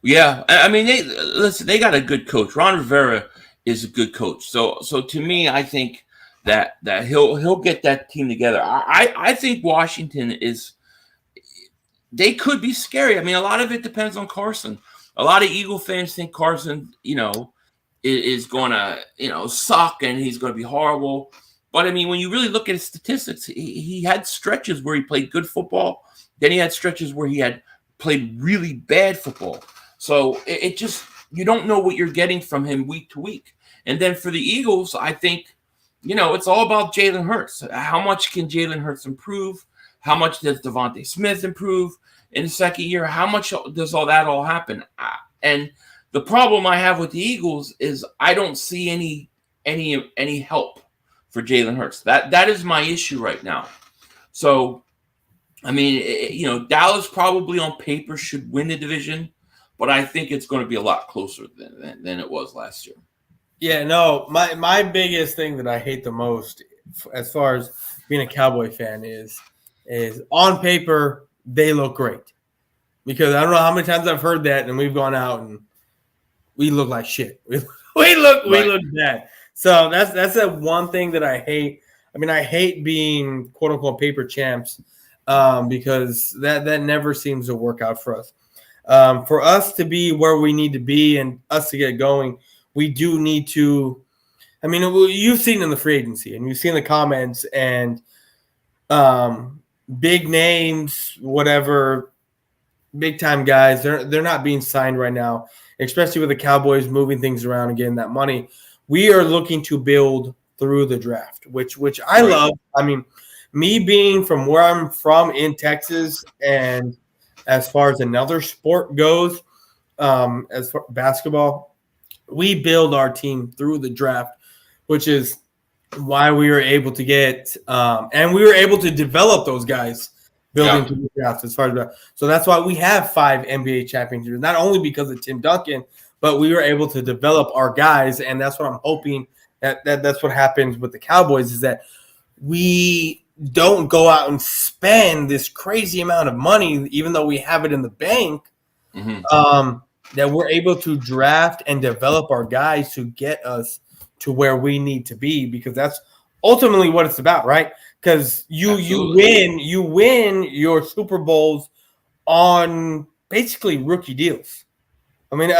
Yeah, I mean, they got a good coach. Ron Rivera is a good coach. So to me, I think that he'll get that team together. I think Washington they could be scary. I mean, a lot of it depends on Carson. A lot of Eagle fans think Carson, is going to, suck and he's going to be horrible. But I mean, when you really look at his statistics, he had stretches where he played good football. Then he had stretches where he had played really bad football. So it just, you don't know what you're getting from him week to week. And then for the Eagles, I think, it's all about Jalen Hurts. How much can Jalen Hurts improve? How much does Devontae Smith improve in the second year? How much does all happen? And the problem I have with the Eagles is I don't see any help for Jalen Hurts. That is my issue right now. So, I mean, Dallas probably on paper should win the division, but I think it's going to be a lot closer than it was last year. Yeah, no, my biggest thing that I hate the most as far as being a Cowboy fan is on paper they look great. Because I don't know how many times I've heard that and we've gone out and we look like shit. We look bad. So that's the one thing that I hate. I mean, I hate being quote unquote paper champs because that never seems to work out for us. For us to be where we need to be and us to get going, we do need to. I mean, you've seen in the free agency and you've seen the comments and big names, whatever, big time guys. They're not being signed right now, especially with the Cowboys moving things around and getting that money. We are looking to build through the draft, which I love. I mean, me being from where I'm from in Texas, and as far as another sport goes, as far basketball, we build our team through the draft, which is why we were able to get and we were able to develop those guys building through the draft as far as so that's why we have 5 NBA championships, not only because of Tim Duncan, but we were able to develop our guys, and that's what I'm hoping that's what happens with the Cowboys is that we don't go out and spend this crazy amount of money, even though we have it in the bank, that we're able to draft and develop our guys to get us to where we need to be, because that's ultimately what it's about, right? Because you win your Super Bowls on basically rookie deals. I mean,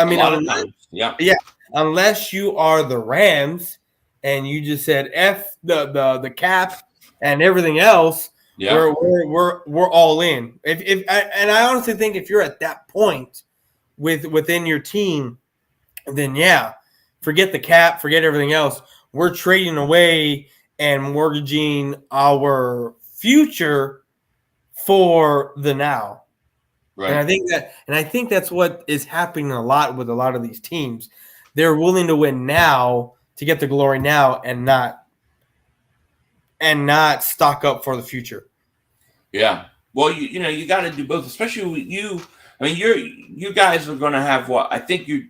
unless you are the Rams and you just said F the cap and everything else, we're all in. And I honestly think if you're at that point within your team, then forget the cap, forget everything else. We're trading away and mortgaging our future for the now. Right. And I think that's what is happening a lot with a lot of these teams. They're willing to win now to get the glory now and not stock up for the future. Yeah. Well, you got to do both, especially with you. I mean, you guys are going to have what I think you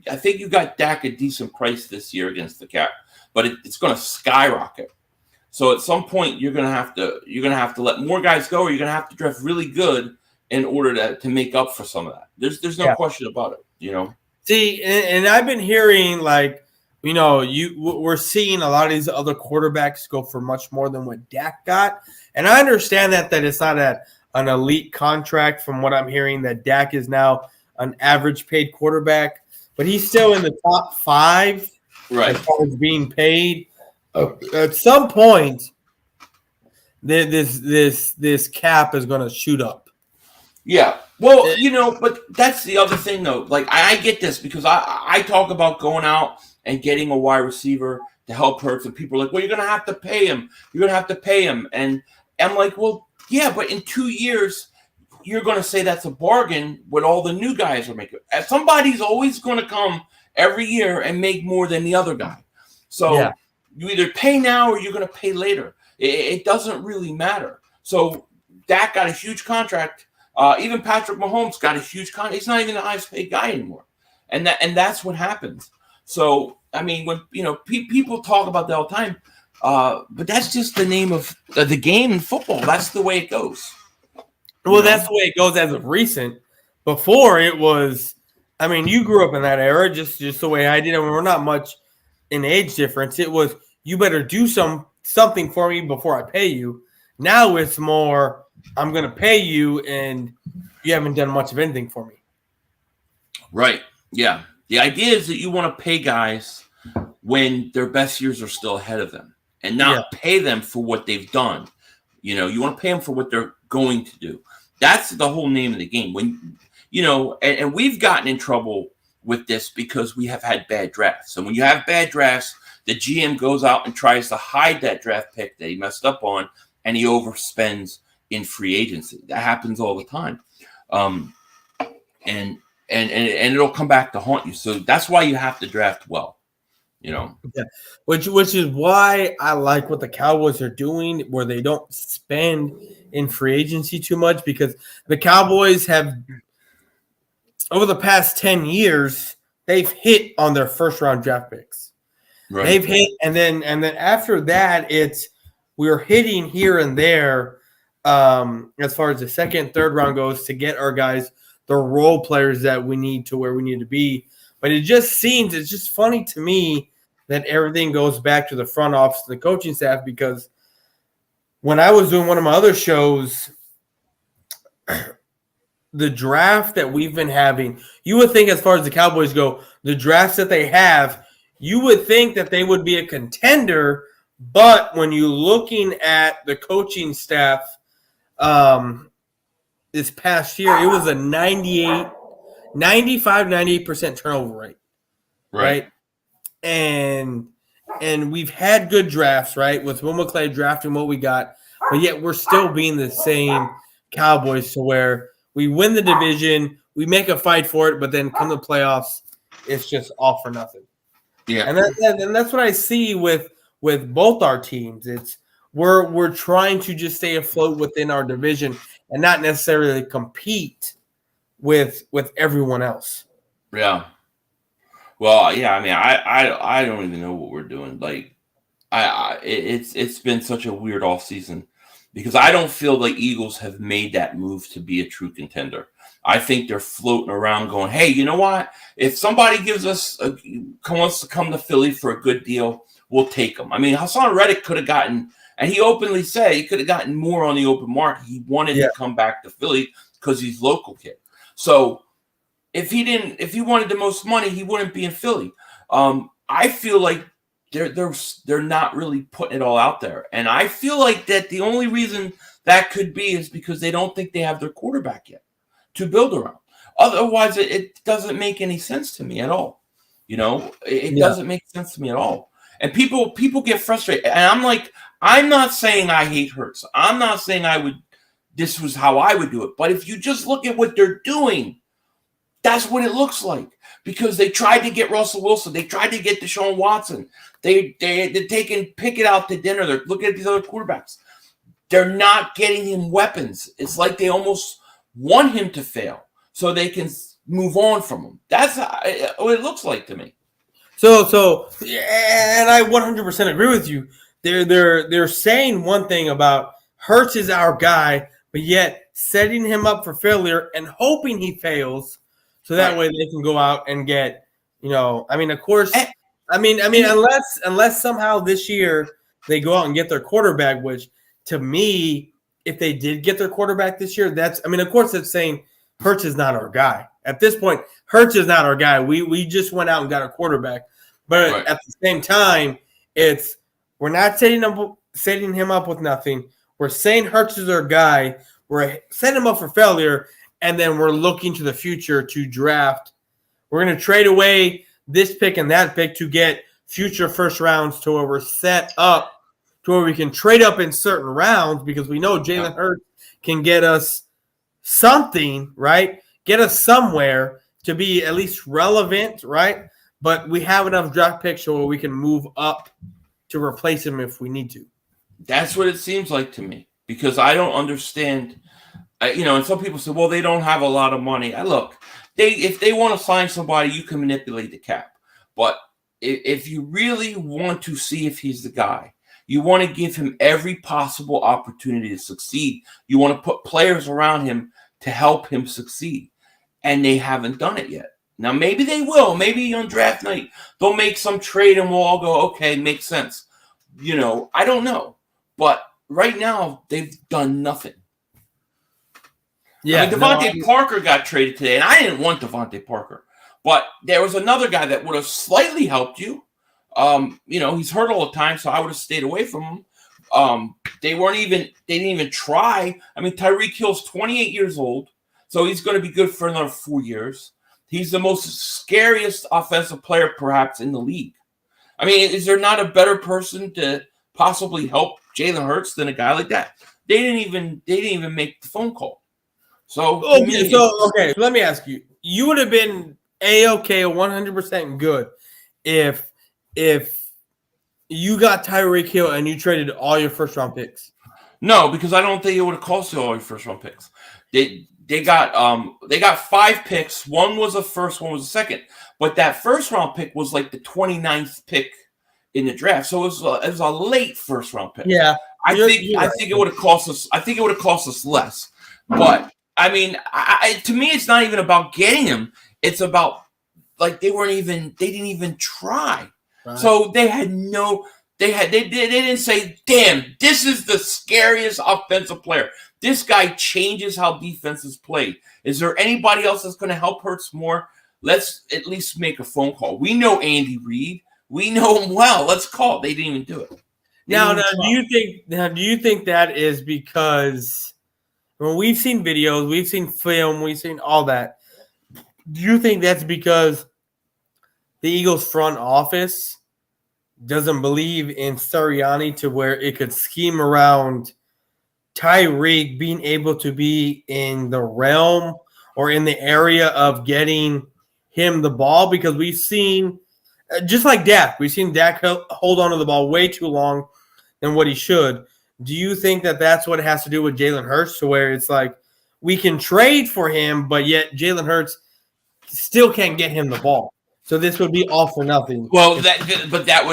got Dak a decent price this year against the cap, but it's going to skyrocket. So at some point you're going to have to let more guys go, or you're going to have to draft really good in order to make up for some of that. There's no question about it. See, and I've been hearing like, we're seeing a lot of these other quarterbacks go for much more than what Dak got, and I understand that it's not an elite contract. From what I'm hearing, that Dak is now an average paid quarterback, but he's still in the top 5 right, as far as being paid. At some point, this cap is going to shoot up. Yeah. Well, but that's the other thing, though. Like, I get this because I talk about going out and getting a wide receiver to help Hurts, and people are like, well, you're going to have to pay him. You're going to have to pay him. And I'm like, well, yeah, but in 2 years, you're going to say that's a bargain what all the new guys are making. And somebody's always going to come every year and make more than the other guy. So you either pay now or you're going to pay later. It doesn't really matter. So Dak got a huge contract. Even Patrick Mahomes got a huge contract. He's not even the highest paid guy anymore. And that's what happens. So, I mean, when people talk about that all the time, but that's just the name of the game in football. That's the way it goes. Well, that's the way it goes as of recent. Before it was, I mean, you grew up in that era, just the way I did. I mean, we're not much in age difference. It was, you better do something for me before I pay you. Now it's more, I'm going to pay you, and you haven't done much of anything for me. Right. Yeah. The idea is that you want to pay guys when their best years are still ahead of them, and not pay them for what they've done. You want to pay them for what they're going to do. That's the whole name of the game. When and we've gotten in trouble with this because we have had bad drafts. And when you have bad drafts, the GM goes out and tries to hide that draft pick that he messed up on, and he overspends in free agency. That happens all the time. And it'll come back to haunt you. So that's why you have to draft well. Yeah. Which is why I like what the Cowboys are doing, where they don't spend in free agency too much, because the Cowboys have, over the past 10 years, they've hit on their first round draft picks. Right. They've hit, and then after that, we're hitting here and there as far as the second, third round goes, to get our guys the role players that we need to where we need to be. But it's just funny to me that everything goes back to the front office and the coaching staff, because when I was doing one of my other shows, the draft that we've been having, you would think, as far as the Cowboys go, the drafts that they have, you would think that they would be a contender. But when you're looking at the coaching staff this past year, it was a 98% turnover rate. Right. And we've had good drafts, right? With Will McClay drafting what we got, but yet we're still being the same Cowboys, to where we win the division, we make a fight for it, but then come the playoffs, it's just all for nothing. Yeah. And that's what I see with both our teams. It's we're trying to just stay afloat within our division and not necessarily compete with everyone else. Yeah. Well, yeah. I mean, I don't even know what we're doing. Like, it's been such a weird off season, because I don't feel like Eagles have made that move to be a true contender. I think they're floating around going, hey, you know what? If somebody wants to come to Philly for a good deal, we'll take them. I mean, Hassan Reddick could have gotten, and he openly said he could have gotten more on the open market. He wanted to come back to Philly because he's local kid. So if he wanted the most money, he wouldn't be in Philly. I feel like they're not really putting it all out there. And I feel like that the only reason that could be is because they don't think they have their quarterback yet to build around. Otherwise, it doesn't make any sense to me at all. It doesn't make sense to me at all. And people get frustrated. And I'm like, I'm not saying I hate Hurts. I'm not saying this was how I would do it. But if you just look at what they're doing, that's what it looks like. Because they tried to get Russell Wilson. They tried to get Deshaun Watson. They're taking Pickett out to dinner. They're looking at these other quarterbacks. they're not getting him weapons. It's like they almost want him to fail so they can move on from him. That's what it looks like to me. So, and I 100% agree with you. They're saying one thing about Hurts is our guy, but yet setting him up for failure and hoping he fails, so that way they can go out and get, I mean, of course, unless somehow this year they go out and get their quarterback, which to me, if they did get their quarterback this year, of course, it's saying Hurts is not our guy. At this point, Hurts is not our guy. We just went out and got a quarterback. But at the same time, we're not setting him up with nothing. We're saying Hurts is our guy. We're setting him up for failure, and then we're looking to the future to draft. We're going to trade away this pick and that pick to get future first rounds to where we're set up to where we can trade up in certain rounds because we know Jalen Hurts can get us something, right? Get us somewhere to be at least relevant, right? But we have enough draft picks where we can move up to replace him if we need to. That's what it seems like to me because I don't understand. And some people say, well, they don't have a lot of money. If they want to sign somebody, you can manipulate the cap. But if you really want to see if he's the guy, you want to give him every possible opportunity to succeed. You want to put players around him to help him succeed. And they haven't done it yet. Now, maybe they will. Maybe on draft night, they'll make some trade and we'll all go, okay, makes sense. I don't know. But right now, they've done nothing. Yeah, Devontae Parker got traded today, and I didn't want Devontae Parker. But there was another guy that would have slightly helped you. He's hurt all the time, so I would have stayed away from him. They didn't even try. I mean, Tyreek Hill's 28 years old, so he's going to be good for another 4 years. He's the most scariest offensive player, perhaps, in the league. I mean, is there not a better person to possibly help Jalen Hurts than a guy like that? They didn't even make the phone call. So let me ask you: you would have been A-OK, 100% good if you got Tyreek Hill and you traded all your first round picks. No, because I don't think it would have cost you all your first round picks. They got 5 picks. One was a first, one was a second. But that first round pick was like the 29th pick in the draft. So it was a late first round pick. Yeah. I think it would have cost us. I think it would have cost us less. But I mean, to me, it's not even about getting him. It's about they didn't even try. Right. So they didn't say, damn, this is the scariest offensive player. This guy changes how defenses play. Is there anybody else that's going to help Hurts more? Let's at least make a phone call. We know Andy Reid. We know him well. Let's call. They didn't even do it. Now, do you think that is because when we've seen videos, we've seen film, we've seen all that? Do you think that's because the Eagles front office doesn't believe in Sirianni to where it could scheme around Tyreek being able to be in the realm or in the area of getting him the ball? Because we've seen, just like Dak, we've seen Dak hold on to the ball way too long than what he should. Do you think that that's what it has to do with Jalen Hurts, to where it's like we can trade for him, but yet Jalen Hurts still can't get him the ball? So this would be all for nothing. Well, that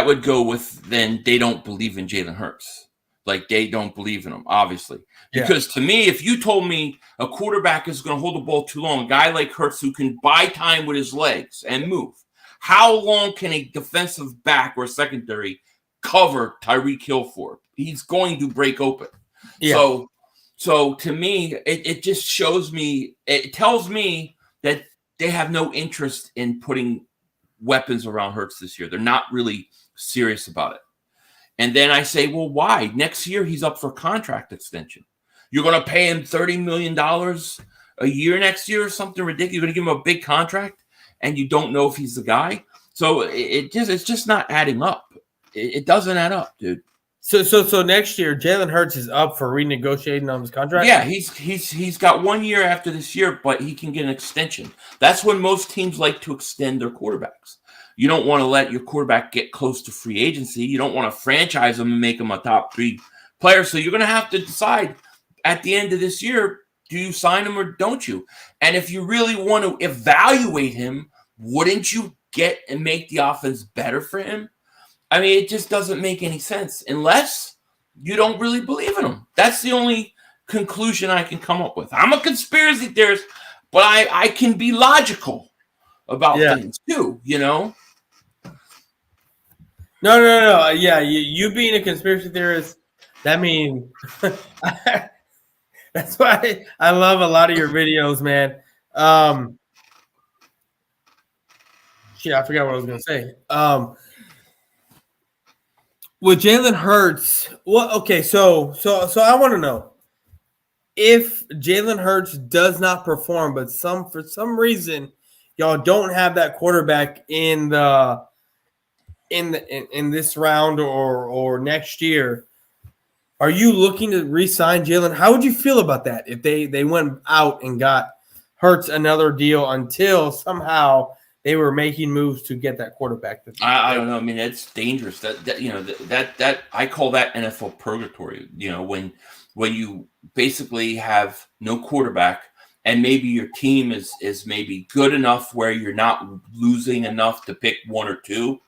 would go with then they don't believe in Jalen Hurts. Like they don't believe in him, obviously. Because to me, if you told me a quarterback is going to hold the ball too long, a guy like Hurts who can buy time with his legs and move, how long can a defensive back or secondary cover Tyreek Hill for? He's going to break open. Yeah. So to me, it just shows me, it tells me that they have no interest in putting weapons around Hurts this year. They're not really serious about it. And then I say, well, why? Next year, he's up for contract extension. You're going to pay him $30 million a year next year or something ridiculous. You're going to give him a big contract, and you don't know if he's the guy. So it's just not adding up. It doesn't add up, dude. So next year, Jalen Hurts is up for renegotiating on his contract? Yeah, he's got 1 year after this year, but he can get an extension. That's when most teams like to extend their quarterbacks. You don't want to let your quarterback get close to free agency. You don't want to franchise him and make him a top 3 player. So you're going to have to decide at the end of this year, do you sign him or don't you? And if you really want to evaluate him, wouldn't you get and make the offense better for him? I mean, it just doesn't make any sense unless you don't really believe in him. That's the only conclusion I can come up with. I'm a conspiracy theorist, but I can be logical about things too, you know? No. Yeah, you being a conspiracy theorist, that means that's why I love a lot of your videos, man. Shit, I forgot what I was gonna say. With Jalen Hurts, okay, so I want to know if Jalen Hurts does not perform, but for some reason y'all don't have that quarterback in this round or next year. Are you looking to re-sign Jalen? How would you feel about that if they went out and got Hurts another deal until somehow they were making moves to get that quarterback? I don't know. I mean, it's dangerous. That you know that I call that NFL purgatory. You know, when you basically have no quarterback and maybe your team is maybe good enough where you're not losing enough to pick one or two,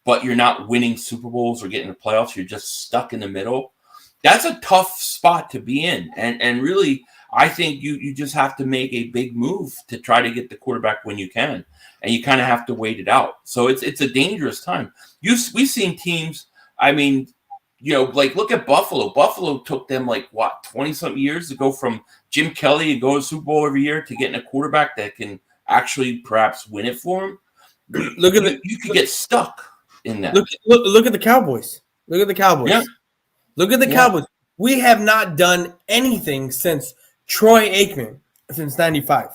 but you're not winning Super Bowls or getting the playoffs. You're just stuck in the middle. That's a tough spot to be in. And really, I think you just have to make a big move to try to get the quarterback when you can. And you kind of have to wait it out. So it's a dangerous time. We've seen teams, I mean, you know, like look at Buffalo. Buffalo took them 20-something years to go from Jim Kelly and go to Super Bowl every year to getting a quarterback that can actually perhaps win it for him. You could get stuck in that. Look at the Cowboys. Look at the Cowboys. Yeah. Look at the Cowboys. We have not done anything since Troy Aikman, since 95.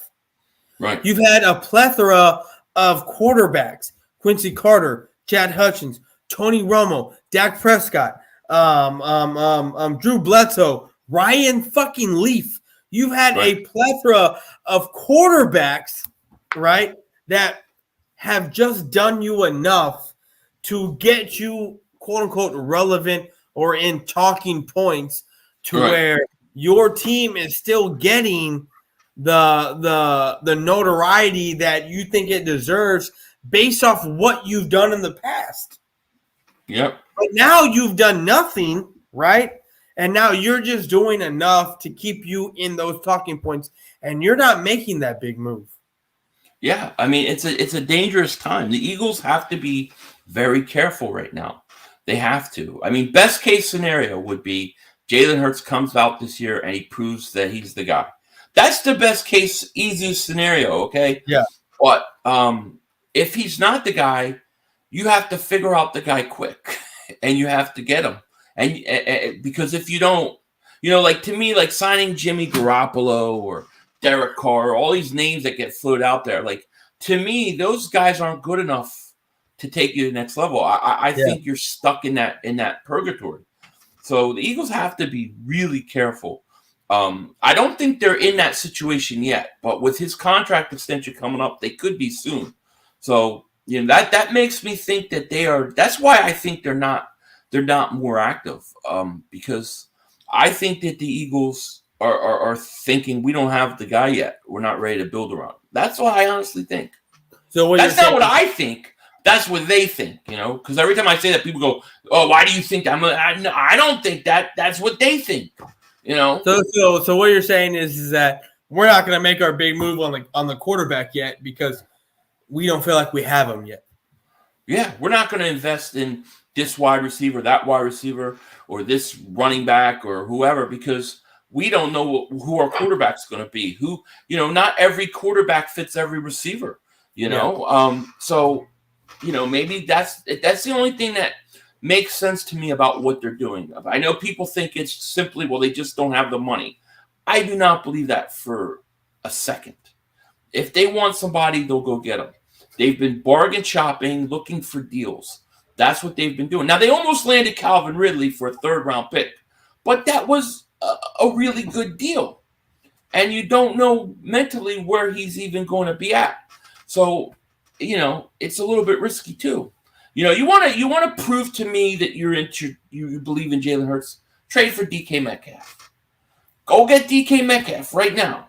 Right. You've had a plethora of quarterbacks: Quincy Carter, Chad Hutchins, Tony Romo, Dak Prescott, Drew Bledsoe, Ryan fucking Leaf. You've had a plethora of quarterbacks, right, that have just done you enough to get you, quote unquote, relevant or in talking points to where your team is still getting the notoriety that you think it deserves based off what you've done in the past. Yep. But now you've done nothing, right? And now you're just doing enough to keep you in those talking points, and you're not making that big move. Yeah, I mean, it's a dangerous time. The Eagles have to be very careful right now. They have to. I mean, best case scenario would be Jalen Hurts comes out this year and he proves that he's the guy. That's the best case, easiest scenario, okay? Yeah. But if he's not the guy, you have to figure out the guy quick, and you have to get him. And because if you don't, you know, like to me, like signing Jimmy Garoppolo or Derek Carr, all these names that get floated out there, like to me, those guys aren't good enough to take you to the next level. I think you're stuck in that purgatory. So the Eagles have to be really careful. I don't think they're in that situation yet, but with his contract extension coming up, they could be soon. So you know that makes me think that they are. That's why I think they're not more active. Because I think that the Eagles are thinking we don't have the guy yet. We're not ready to build around. That's what I honestly think. So that's not what I think. That's what they think, you know, because every time I say that, people go, "Oh, why do you think that?" I don't think that. That's what they think, you know. So what you're saying is that we're not going to make our big move on the quarterback yet because we don't feel like we have him yet. Yeah, we're not going to invest in this wide receiver, that wide receiver, or this running back or whoever because we don't know who our quarterback's going to be. Who, you know, not every quarterback fits every receiver, you know. So. You know, maybe that's the only thing that makes sense to me about what they're doing. I know people think it's simply, well, they just don't have the money. I do not believe that for a second. If they want somebody, they'll go get them. They've been bargain shopping, looking for deals. That's what they've been doing. Now, they almost landed Calvin Ridley for a third-round pick, but that was a really good deal. And you don't know mentally where he's even going to be at. So, you know, it's a little bit risky too. You know, you want to prove to me that you believe in Jalen Hurts. trade for DK Metcalf. Go get DK Metcalf right now.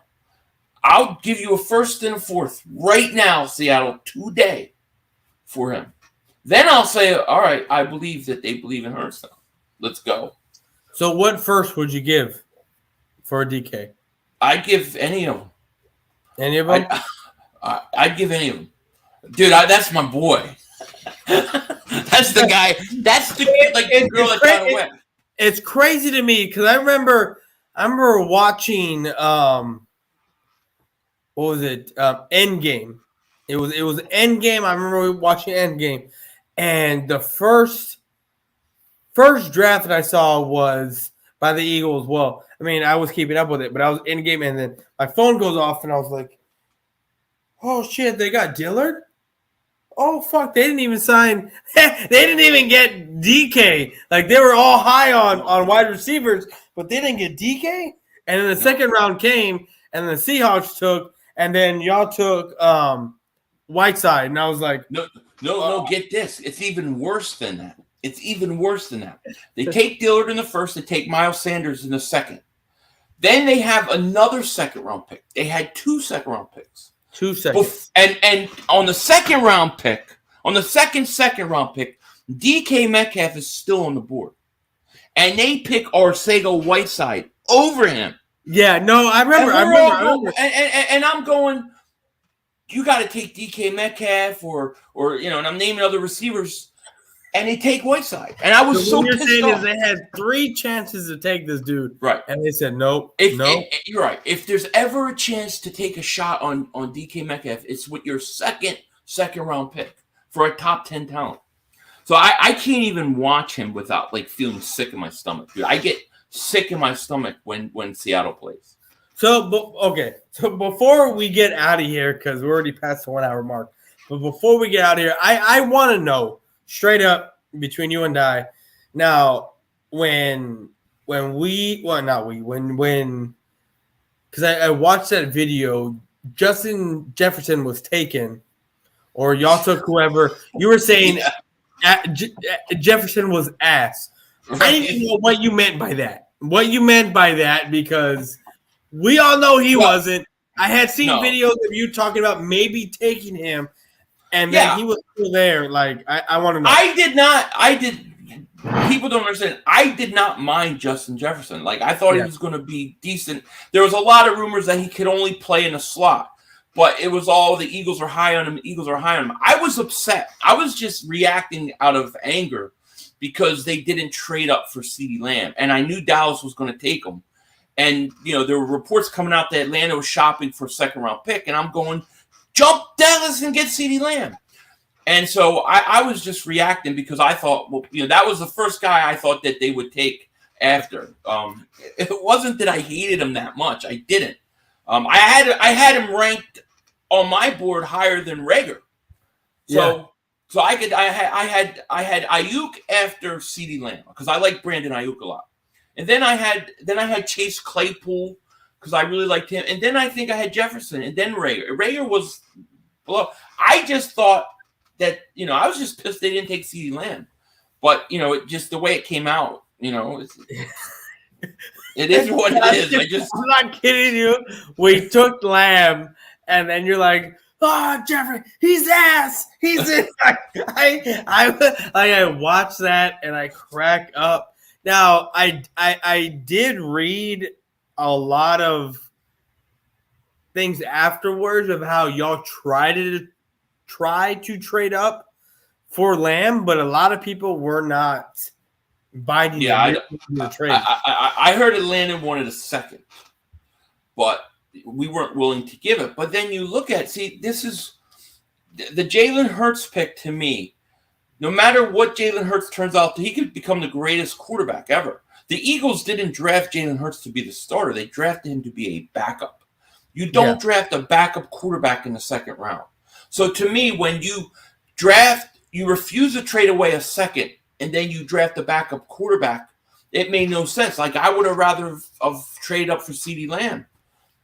I'll give you a first and a fourth right now, Seattle, today for him. Then I'll say, all right, I believe that they believe in Hurts now. Let's go. So what first would you give for a DK? I'd give any of them. Any of them? I'd give any of them. Dude, that's my boy. That's the guy. That's the girl that got away. It's crazy to me because I remember watching what was it? Endgame. It was Endgame. I remember watching Endgame, and the first draft that I saw was by the Eagles. Well, I mean, I was keeping up with it, but I was Endgame, and then my phone goes off, and I was like, "Oh shit, they got Dillard." Oh fuck! They didn't even sign. They didn't even get DK. Like they were all high on wide receivers, but they didn't get DK. And then the second round came, and the Seahawks took, and then y'all took Whiteside, and I was like, no. Get this. It's even worse than that. They take Dillard in the first. They take Miles Sanders in the second. Then they have another second round pick. They had 2 second round picks. 2 seconds. And on the second round pick, second round pick, DK Metcalf is still on the board. And they pick Arcega-Whiteside over him. Yeah, no, I remember. And I'm going, you got to take DK Metcalf or and I'm naming other receivers, and they take Whiteside. And I was so you're pissed saying off. is they had 3 chances to take this dude. Right. And they said, nope, You're right. If there's ever a chance to take a shot on DK Metcalf, it's with your second round pick for a top 10 talent. So I can't even watch him without feeling sick in my stomach, dude. I get sick in my stomach when Seattle plays. So before we get out of here, because we're already past the 1 hour mark, but before we get out of here, I want to know straight up between you and I. Now, because I watched that video, Justin Jefferson was taken, or y'all took whoever. You were saying Jefferson was ass. Right. I didn't know what you meant by that. Because we all know he wasn't. I had seen videos of you talking about maybe taking him, and then he was still there. I want to know. People don't understand. I did not mind Justin Jefferson. I thought he was going to be decent. There was a lot of rumors that he could only play in a slot, but it was all the Eagles are high on him. I was upset. I was just reacting out of anger because they didn't trade up for CeeDee Lamb, and I knew Dallas was going to take him. And there were reports coming out that Atlanta was shopping for a second round pick, and I'm going, jump Dallas and get CeeDee Lamb. And so I was just reacting because I thought, that was the first guy I thought that they would take after. It wasn't that I hated him that much. I didn't. I had him ranked on my board higher than Rager. So I had Ayuk after CeeDee Lamb because I like Brandon Ayuk a lot. And then I had Chase Claypool because I really liked him. And then I think I had Jefferson and then Rager. Rager was below. I just thought that, I was just pissed they didn't take CeeDee Lamb. But, just the way it came out, it is what it is. I'm not kidding you. We took Lamb, and then you're like, oh, Jeffrey, he's ass. He's in. I watch that, and I crack up. Now, I did read a lot of things afterwards of how y'all tried to trade up for Lamb, but a lot of people were not biting the trade. I heard Atlanta wanted a second, but we weren't willing to give it. But then you look at, this is the Jalen Hurts pick to me. No matter what Jalen Hurts turns out, he could become the greatest quarterback ever. The Eagles didn't draft Jalen Hurts to be the starter. They drafted him to be a backup. You don't draft a backup quarterback in the second round. So to me, when you draft, you refuse to trade away a second, and then you draft a backup quarterback, it made no sense. I would have rather have traded up for CeeDee Lamb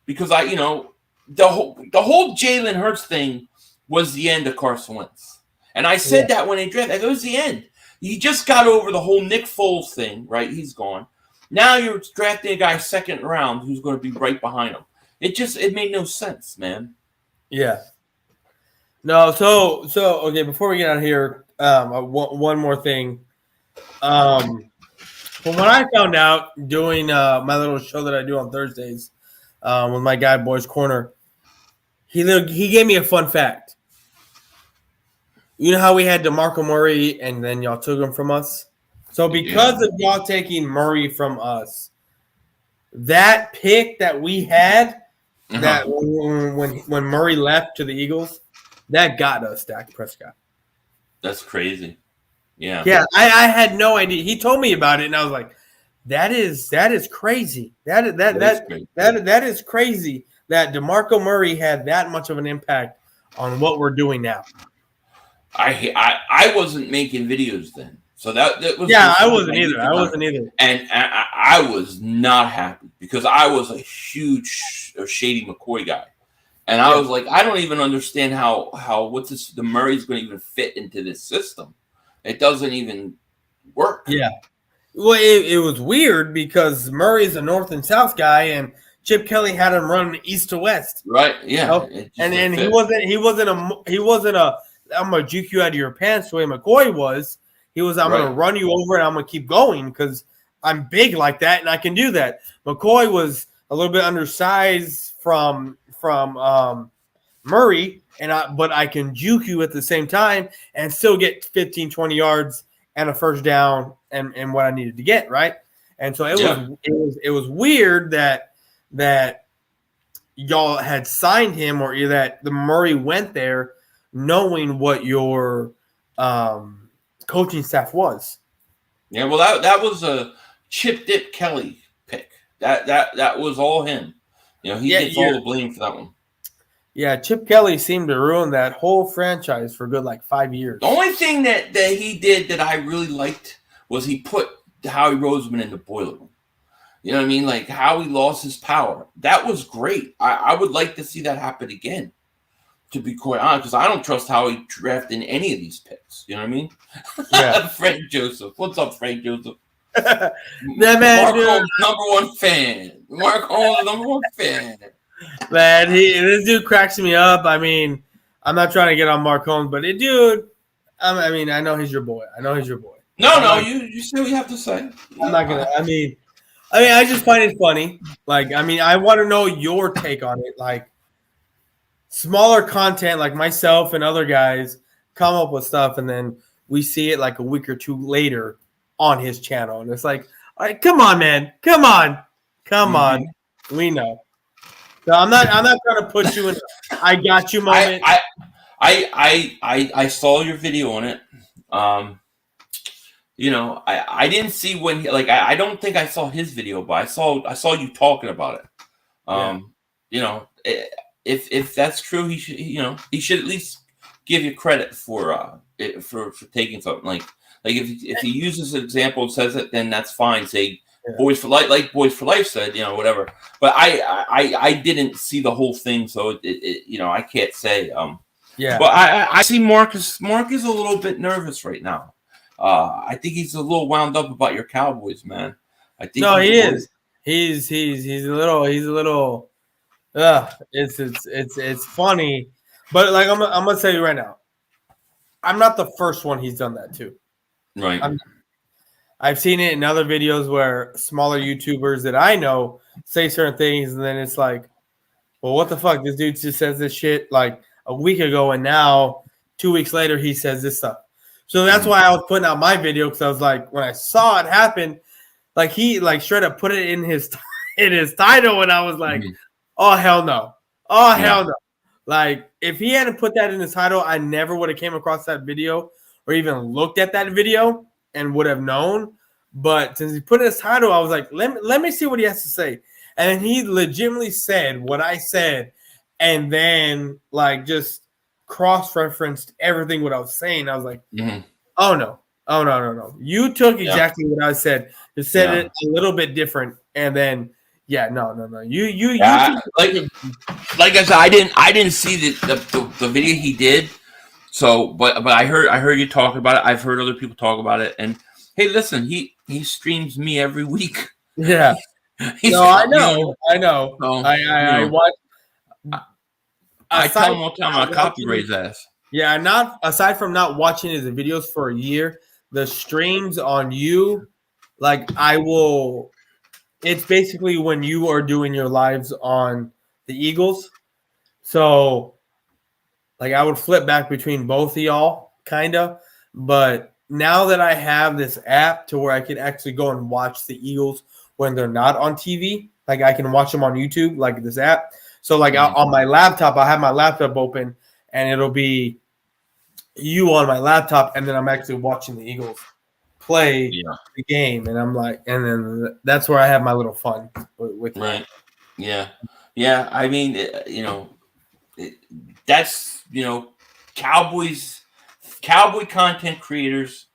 because the whole Jalen Hurts thing was the end of Carson Wentz. And I said that when they drafted, it was the end. He just got over the whole Nick Foles thing, right? He's gone. Now you're drafting a guy second round who's going to be right behind him. It made no sense, man. Yeah. No, so okay. Before we get out of here, one more thing. From what I found out doing my little show that I do on Thursdays with my guy Boys Corner, he gave me a fun fact. You know how we had DeMarco Murray and then y'all took him from us? So because of y'all taking Murray from us, that pick that we had, that when Murray left to the Eagles, that got us Dak Prescott. That's crazy. Yeah. Yeah, I had no idea. He told me about it, and I was like, that is crazy. That is crazy that DeMarco Murray had that much of an impact on what we're doing now. I wasn't making videos then, so that was I wasn't either. I wasn't either, and I was not happy because I was a huge Shady McCoy guy, and I was like, I don't even understand how the Murray's going to even fit into this system. It doesn't even work. Yeah, well, it was weird because Murray's a north and south guy, and Chip Kelly had him running east to west. Right. Yeah. And he wasn't a I'm gonna juke you out of your pants the way McCoy was. He was I'm gonna run you over and I'm gonna keep going because I'm big like that and I can do that. McCoy was a little bit undersized from Murray, but I can juke you at the same time and still get 15, 20 yards and a first down and what I needed to get, right? And so it was weird that y'all had signed him or that the Murray went there knowing what your coaching staff was. Yeah, well, that was a Chip Dip Kelly pick. That was all him. You know, he gets all the blame for that one. Yeah, Chip Kelly seemed to ruin that whole franchise for good 5 years. The only thing that he did that I really liked was he put Howie Roseman in the boiler room. You know what I mean? Like how he lost his power. That was great. I would like to see that happen again. To be quite honest, because I don't trust how he drafted any of these picks. You know what I mean? Yeah. Frank Joseph. What's up, Frank Joseph? That man, Mark Holmes, number one fan. Mark Holmes, number one fan. Man, this dude cracks me up. I mean, I'm not trying to get on Mark Holmes, but I mean, I know he's your boy. No, you say what you have to say. I'm not gonna. I mean, I just find it funny. I want to know your take on it. Smaller content like myself and other guys come up with stuff and then we see it a week or two later on his channel. And it's like, all right, come on, man. Come on. We know. So I'm not trying to put you in I got you moment. I saw your video on it. I didn't see when I don't think I saw his video, but I saw you talking about it. If that's true, he should at least give you credit for taking something if he uses an example and says it, then that's fine. Say Boyz4Life, like Boyz4Life said, whatever. But I didn't see the whole thing, so I can't say. But I see Mark is a little bit nervous right now. I think he's a little wound up about your Cowboys, man. I think he is. He's a little. It's funny, but I'm gonna tell you right now, I'm not the first one he's done that to. Right. I've seen it in other videos where smaller YouTubers that I know say certain things, and then it's like, well, what the fuck? This dude just says this shit a week ago, and now 2 weeks later he says this stuff. So that's why I was putting out my video because I was like, when I saw it happen, he straight up put it in his title, and I was like. Oh, hell no. Hell no. If he hadn't put that in his title, I never would have came across that video or even looked at that video and would have known. But since he put in his title, I was like, let me see what he has to say. And he legitimately said what I said and then, just cross-referenced everything what I was saying. I was like, oh, no. You took exactly what I said. Just said it a little bit different and then – yeah, no. You like I said, I didn't see the video he did. So, but I heard you talk about it. I've heard other people talk about it. And hey, listen, he streams me every week. Yeah. He's No, I know. you know, I know. so, I watch. I tell Aside him all the time from I not copyright watching, his ass. yeah, not aside from not watching his videos for a year, the streams on you, like I will. It's basically when you are doing your lives on the Eagles. So, like, I would flip back between both of y'all, kind of. But now that I have this app to where I can actually go and watch the Eagles when they're not on TV, like I can watch them on YouTube, like this app. So, like on my laptop, I have my laptop open, and it'll be you on my laptop, and then I'm actually watching the Eagles play the game, and I'm like, and then that's where I have my little fun with Right. Yeah. Yeah. I mean, that's cowboy content creators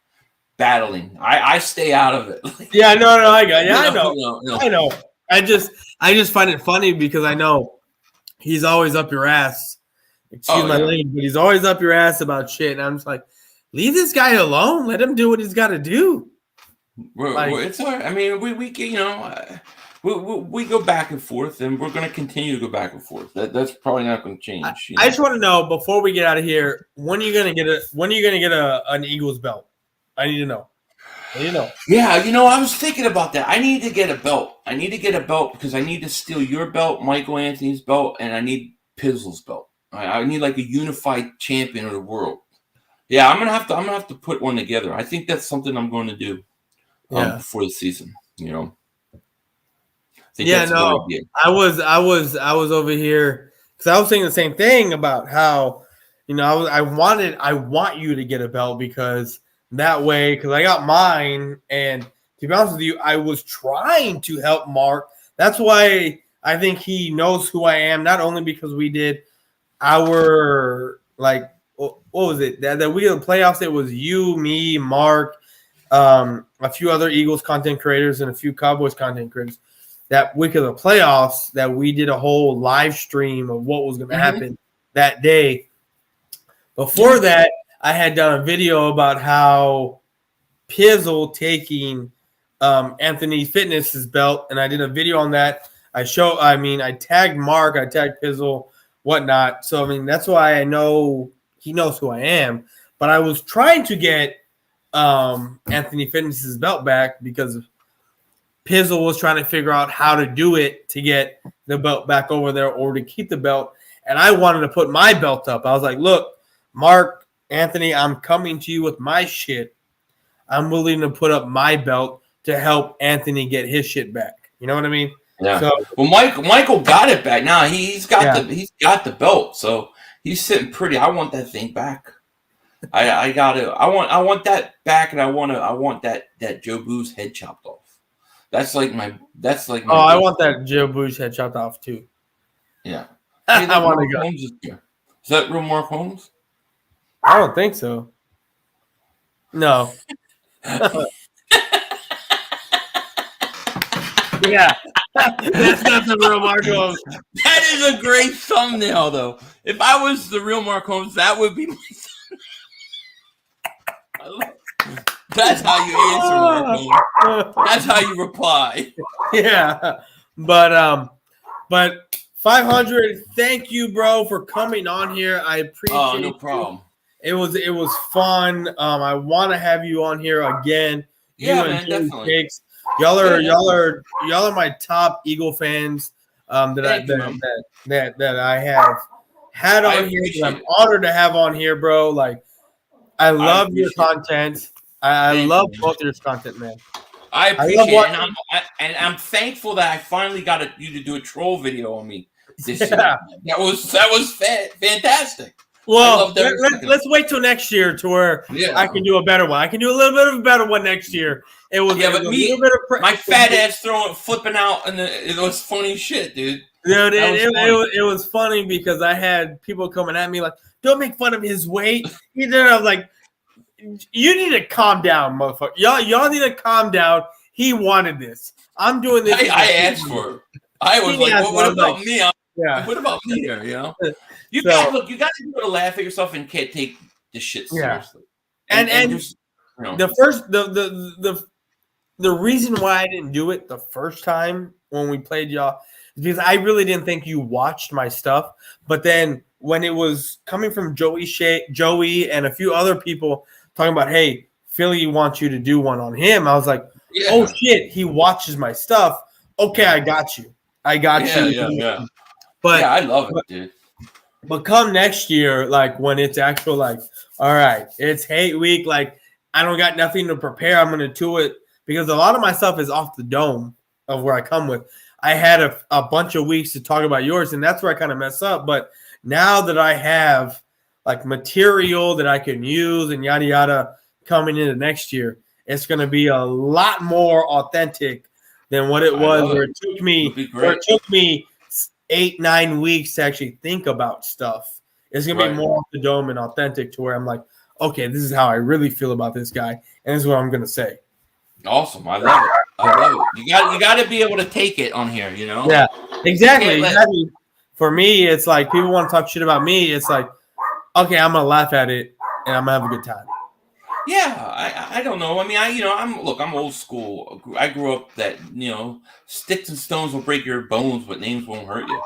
battling. I stay out of it. Yeah, no, I got, yeah, I know. No. I just find it funny because I know he's always up your ass. Excuse my language, but he's always up your ass about shit, and I'm just like, leave this guy alone. Let him do what he's got to do. It's all right. I mean, we go back and forth, and we're going to continue to go back and forth. That's probably not going to change. I just want to know before we get out of here, when are you going to get an Eagles belt? I need to know. Yeah, I was thinking about that. I need to get a belt. I need to get a belt because I need to steal your belt, Michael Anthony's belt, and I need Pizzle's belt. I need like a unified champion of the world. Yeah, I'm gonna have to put one together. I think that's something I'm going to do before the season. I was over here because I was saying the same thing about how I want you to get a belt because that way, because I got mine, and to be honest with you, I was trying to help Mark. That's why I think he knows who I am, not only because we did our, like, what was it? That week of the playoffs, it was you, me, Mark, a few other Eagles content creators, and a few Cowboys content creators. That week of the playoffs, that we did a whole live stream of what was going to happen that day. Before that, I had done a video about how Pizzle taking Anthony Fitness's belt, and I did a video on that. I tagged Mark, I tagged Pizzle, whatnot. So, that's why I know he knows who I am. But I was trying to get Anthony Fitness's belt back because Pizzle was trying to figure out how to do it to get the belt back over there or to keep the belt. And I wanted to put my belt up. I was like, look, Mark, Anthony, I'm coming to you with my shit. I'm willing to put up my belt to help Anthony get his shit back. You know what I mean? Yeah. So, well, Michael got it back. Now he's got the belt, so he's sitting pretty. I want that thing back. I want that back, and I want that Joe Boo's head chopped off. That's like my. Oh, I want that Joe Boo's head chopped off too. Yeah. Hey, I want to go. Is that real Mark Holmes? I don't think so. No. Yeah. That's not the real Mark Holmes. That is a great thumbnail, though. If I was the real Mark Holmes, that would be my thumbnail. That's how you answer, Mark Holmes. That's how you reply. Yeah. But 500, thank you, bro, for coming on here. I appreciate it. No problem. It was fun. I want to have you on here again. Yeah, man, definitely. Y'all are my top Eagle fans that I have had on here. I'm honored to have on here, bro. Like, I love your content. I love both your content, man. I appreciate it, and I'm thankful that I finally got you to do a troll video on me this year. That was fantastic. Well, let's wait till next year to where I can do a better one. I can do a little bit of a better one next year. My fat ass flipping out, and it was funny shit, dude. Dude, it was funny because I had people coming at me like, "Don't make fun of his weight." I was like, "You need to calm down, motherfucker. Y'all need to calm down. He wanted this. I'm doing this." I asked for it. I was like, "What about me?" What about me here? You got to be able to laugh at yourself and can't take this shit seriously. And just, the the reason why I didn't do it the first time when we played y'all is because I really didn't think you watched my stuff. But then when it was coming from Joey and a few other people talking about, hey, Philly wants you to do one on him, I was like, oh shit, he watches my stuff. Okay, I got you. I got you. Yeah. But yeah, I love it, dude. But come next year, like when it's actual, like, all right, it's hate week. Like, I don't got nothing to prepare. I'm gonna do it because a lot of my stuff is off the dome of where I come with. I had a bunch of weeks to talk about yours, and that's where I kind of mess up. But now that I have like material that I can use and yada yada coming into next year, it's gonna be a lot more authentic than what it was where it took me 8-9 weeks to actually think about stuff. It's gonna be more off the dome and authentic to where I'm like, okay, this is how I really feel about this guy, and this is what I'm gonna say. Awesome, I love it. I love it. You got to be able to take it on here, you know. Yeah, exactly. For me, it's like people want to talk shit about me. It's like, okay, I'm gonna laugh at it and I'm gonna have a good time. Yeah, I don't know. I mean, I'm old school. I grew up that, sticks and stones will break your bones, but names won't hurt you.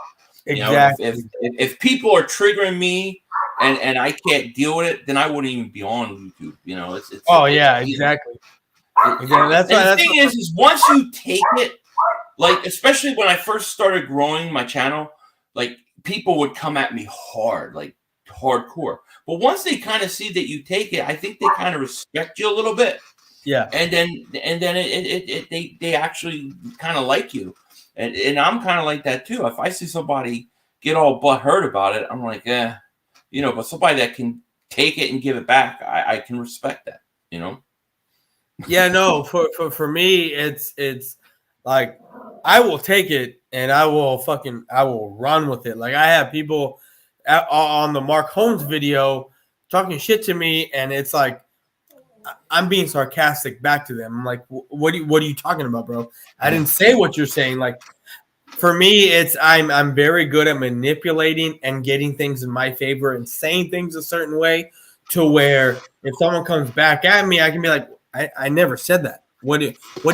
Exactly. You know, if people are triggering me and I can't deal with it, then I wouldn't even be on YouTube. You know, exactly. The thing is once you take it, like especially when I first started growing my channel, like people would come at me hard, like hardcore. But once they kind of see that you take it, I think they kind of respect you a little bit. Yeah. And then they actually kind of like you. And I'm kind of like that too. If I see somebody get all butthurt about it, I'm like, but somebody that can take it and give it back, I can respect that, you know? Yeah, no, for me, it's like I will take it and I will run with it. Like I have people on the Mark Holmes video talking shit to me, and it's like I'm being sarcastic back to them. I'm like, what are you talking about, bro? I didn't say what you're saying. Like for me, it's I'm very good at manipulating and getting things in my favor and saying things a certain way to where if someone comes back at me, I can be like, I never said that. What are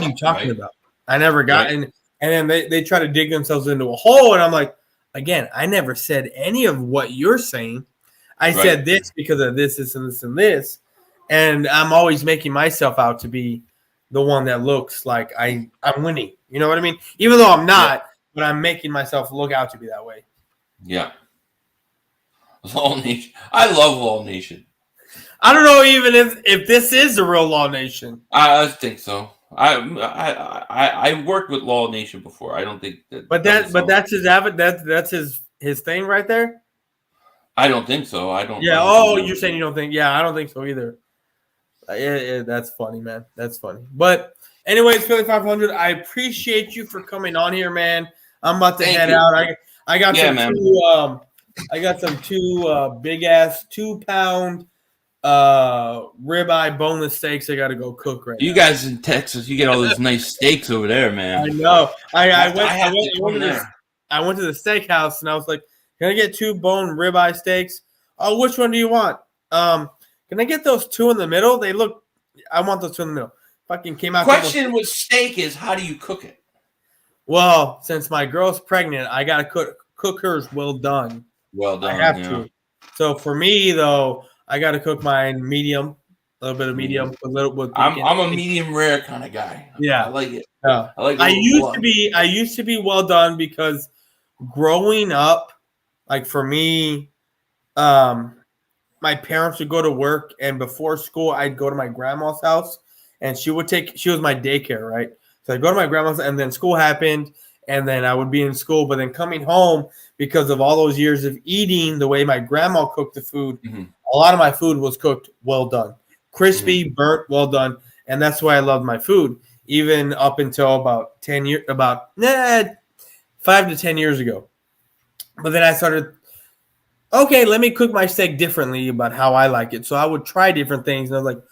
you talking about? I never got and then they try to dig themselves into a hole, and I'm like, again, I never said any of what you're saying. I said this because of this, this, and this, and this. And I'm always making myself out to be the one that looks like I'm winning. You know what I mean? Even though I'm not, but I'm making myself look out to be that way. Yeah. Law Nation. I love Law Nation. I don't know even if this is the real Law Nation. I think so. I worked with Law Nation before. I don't think that. But that's his that's his thing right there. I don't think so. I don't. Yeah. Oh, you're saying you don't think? Yeah, I don't think so either. That's funny, man. That's funny. But anyways, Philly500, I appreciate you for coming on here, man. I'm about to head out. I got some two big ass 2-pound ribeye boneless steaks. I got to go cook right now. You guys in Texas, you get all those nice steaks over there, man. I know. I went to the steakhouse and I was like, "Can I get 2 bone ribeye steaks? Oh, which one do you want? Can I get those 2 in the middle? I want those 2 in the middle." Fucking came out. Question with steak is, how do you cook it? Well, since my girl's pregnant, I gotta cook hers well done. Well done. I have to. So for me though, I gotta cook mine medium, a little bit of medium, I'm a medium rare kind of guy. Yeah, I like it. Yeah. I used to be well done because growing up, like for me, my parents would go to work, and before school, I'd go to my grandma's house, and she was my daycare, right? So I'd go to my grandma's, and then school happened, and then I would be in school. But then coming home, because of all those years of eating the way my grandma cooked the food, a lot of my food was cooked well done, crispy, burnt, well done, and that's why I loved my food, even up until about 5 to 10 years ago. But then I started, okay, let me cook my steak differently about how I like it. So I would try different things, and I was like,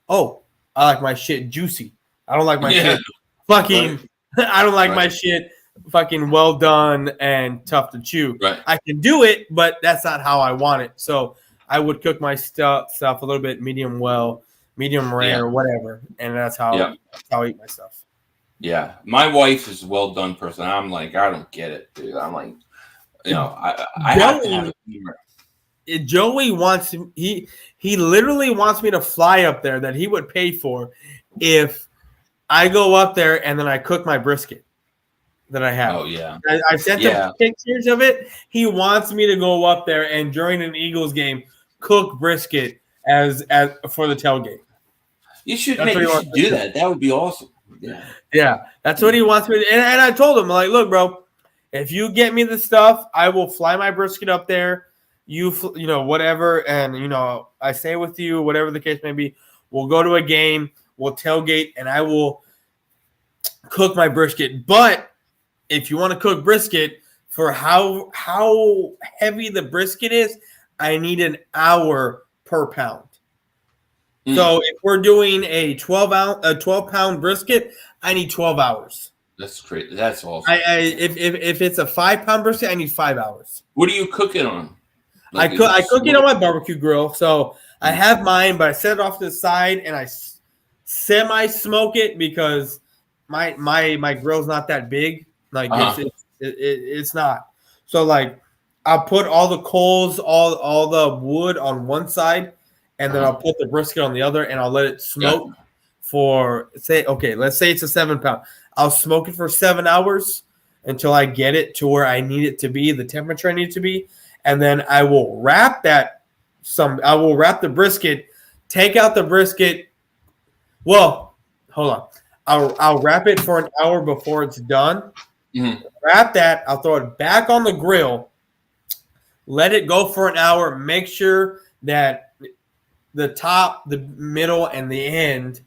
oh, I like my shit juicy. I don't like my shit fucking, I don't like my shit fucking well done and tough to chew. Right. I can do it, but that's not how I want it. So I would cook my stuff a little bit medium well, medium rare, whatever, and that's how I eat my stuff. Yeah, my wife is a well done person. I'm like, I don't get it, dude. I'm like, I have to have a Joey wants he literally wants me to fly up there that he would pay for if I go up there and then I cook my brisket that I have. Oh yeah, I sent him pictures of it. He wants me to go up there and during an Eagles game cook brisket as for the tailgate. You should do that. That would be awesome. Yeah, that's what he wants me to. And I told him, like, look, bro, if you get me the stuff, I will fly my brisket up there. You know, whatever, and you know, I stay with you, whatever the case may be. We'll go to a game, we'll tailgate, and I will cook my brisket. But if you want to cook brisket for how heavy the brisket is, I need an hour per pound. So if we're doing a 12-pound brisket, I need 12 hours. That's great. That's awesome. If it's a 5-pound brisket, I need 5 hours. What do you cook it on? Like I cook it on my barbecue grill. So I have mine, but I set it off to the side and I semi-smoke it because my grill's not that big. Like it's not. So like I'll put all the coals, all the wood on one side, and then I'll put the brisket on the other, and I'll let it smoke for let's say it's a 7-pound. I'll smoke it for 7 hours until I get it to where I need it to be, the temperature I need it to be. And then I will wrap the brisket, take out the brisket. Well, hold on. I'll wrap it for an hour before it's done. Wrap that. I'll throw it back on the grill. Let it go for an hour. Make sure that the top, the middle, and the end,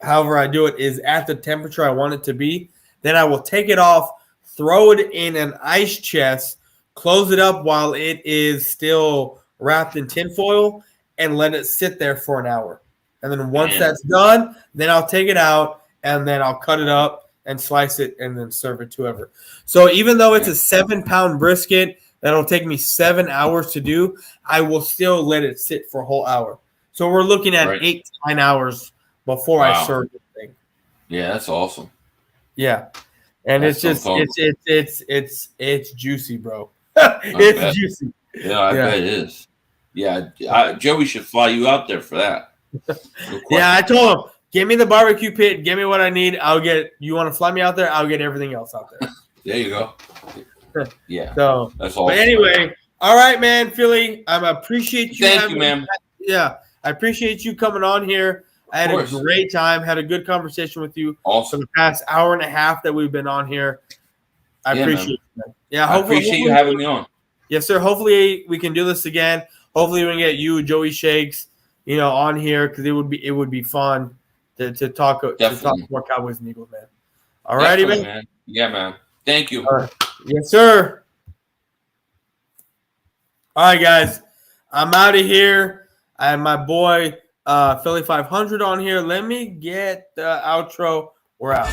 however I do it, is at the temperature I want it to be. Then I will take it off, throw it in an ice chest, close it up while it is still wrapped in tinfoil, and let it sit there for an hour. And then once that's done, then I'll take it out, and then I'll cut it up and slice it and then serve it to whoever. So even though it's a 7-pound brisket that'll take me 7 hours to do, I will still let it sit for a whole hour. So we're looking at 8 to 9 hours before I serve the thing. Yeah, that's awesome. Yeah. And that's it's juicy, bro. It's juicy. Yeah, I bet it is. Yeah, Joey should fly you out there for that. Yeah, I told him, give me the barbecue pit, give me what I need. You want to fly me out there? I'll get everything else out there. There you go. Yeah. So that's awesome. But anyway, all right, man, Philly, I appreciate you. Thank you, man. Yeah, I appreciate you coming on here. I had a great time, had a good conversation with you for the past hour and a half that we've been on here. I appreciate it, man. Yeah, I appreciate you having me on. Yes, sir. Hopefully we can do this again. Hopefully we can get you, Joey Shakes, on here because it would be fun to talk more Cowboys and Eagles, man. All righty, man. Yeah, man. Thank you. All right. Yes, sir. All right, guys. I'm out of here. I have my boy Philly500 on here. Let me get the outro. We're out.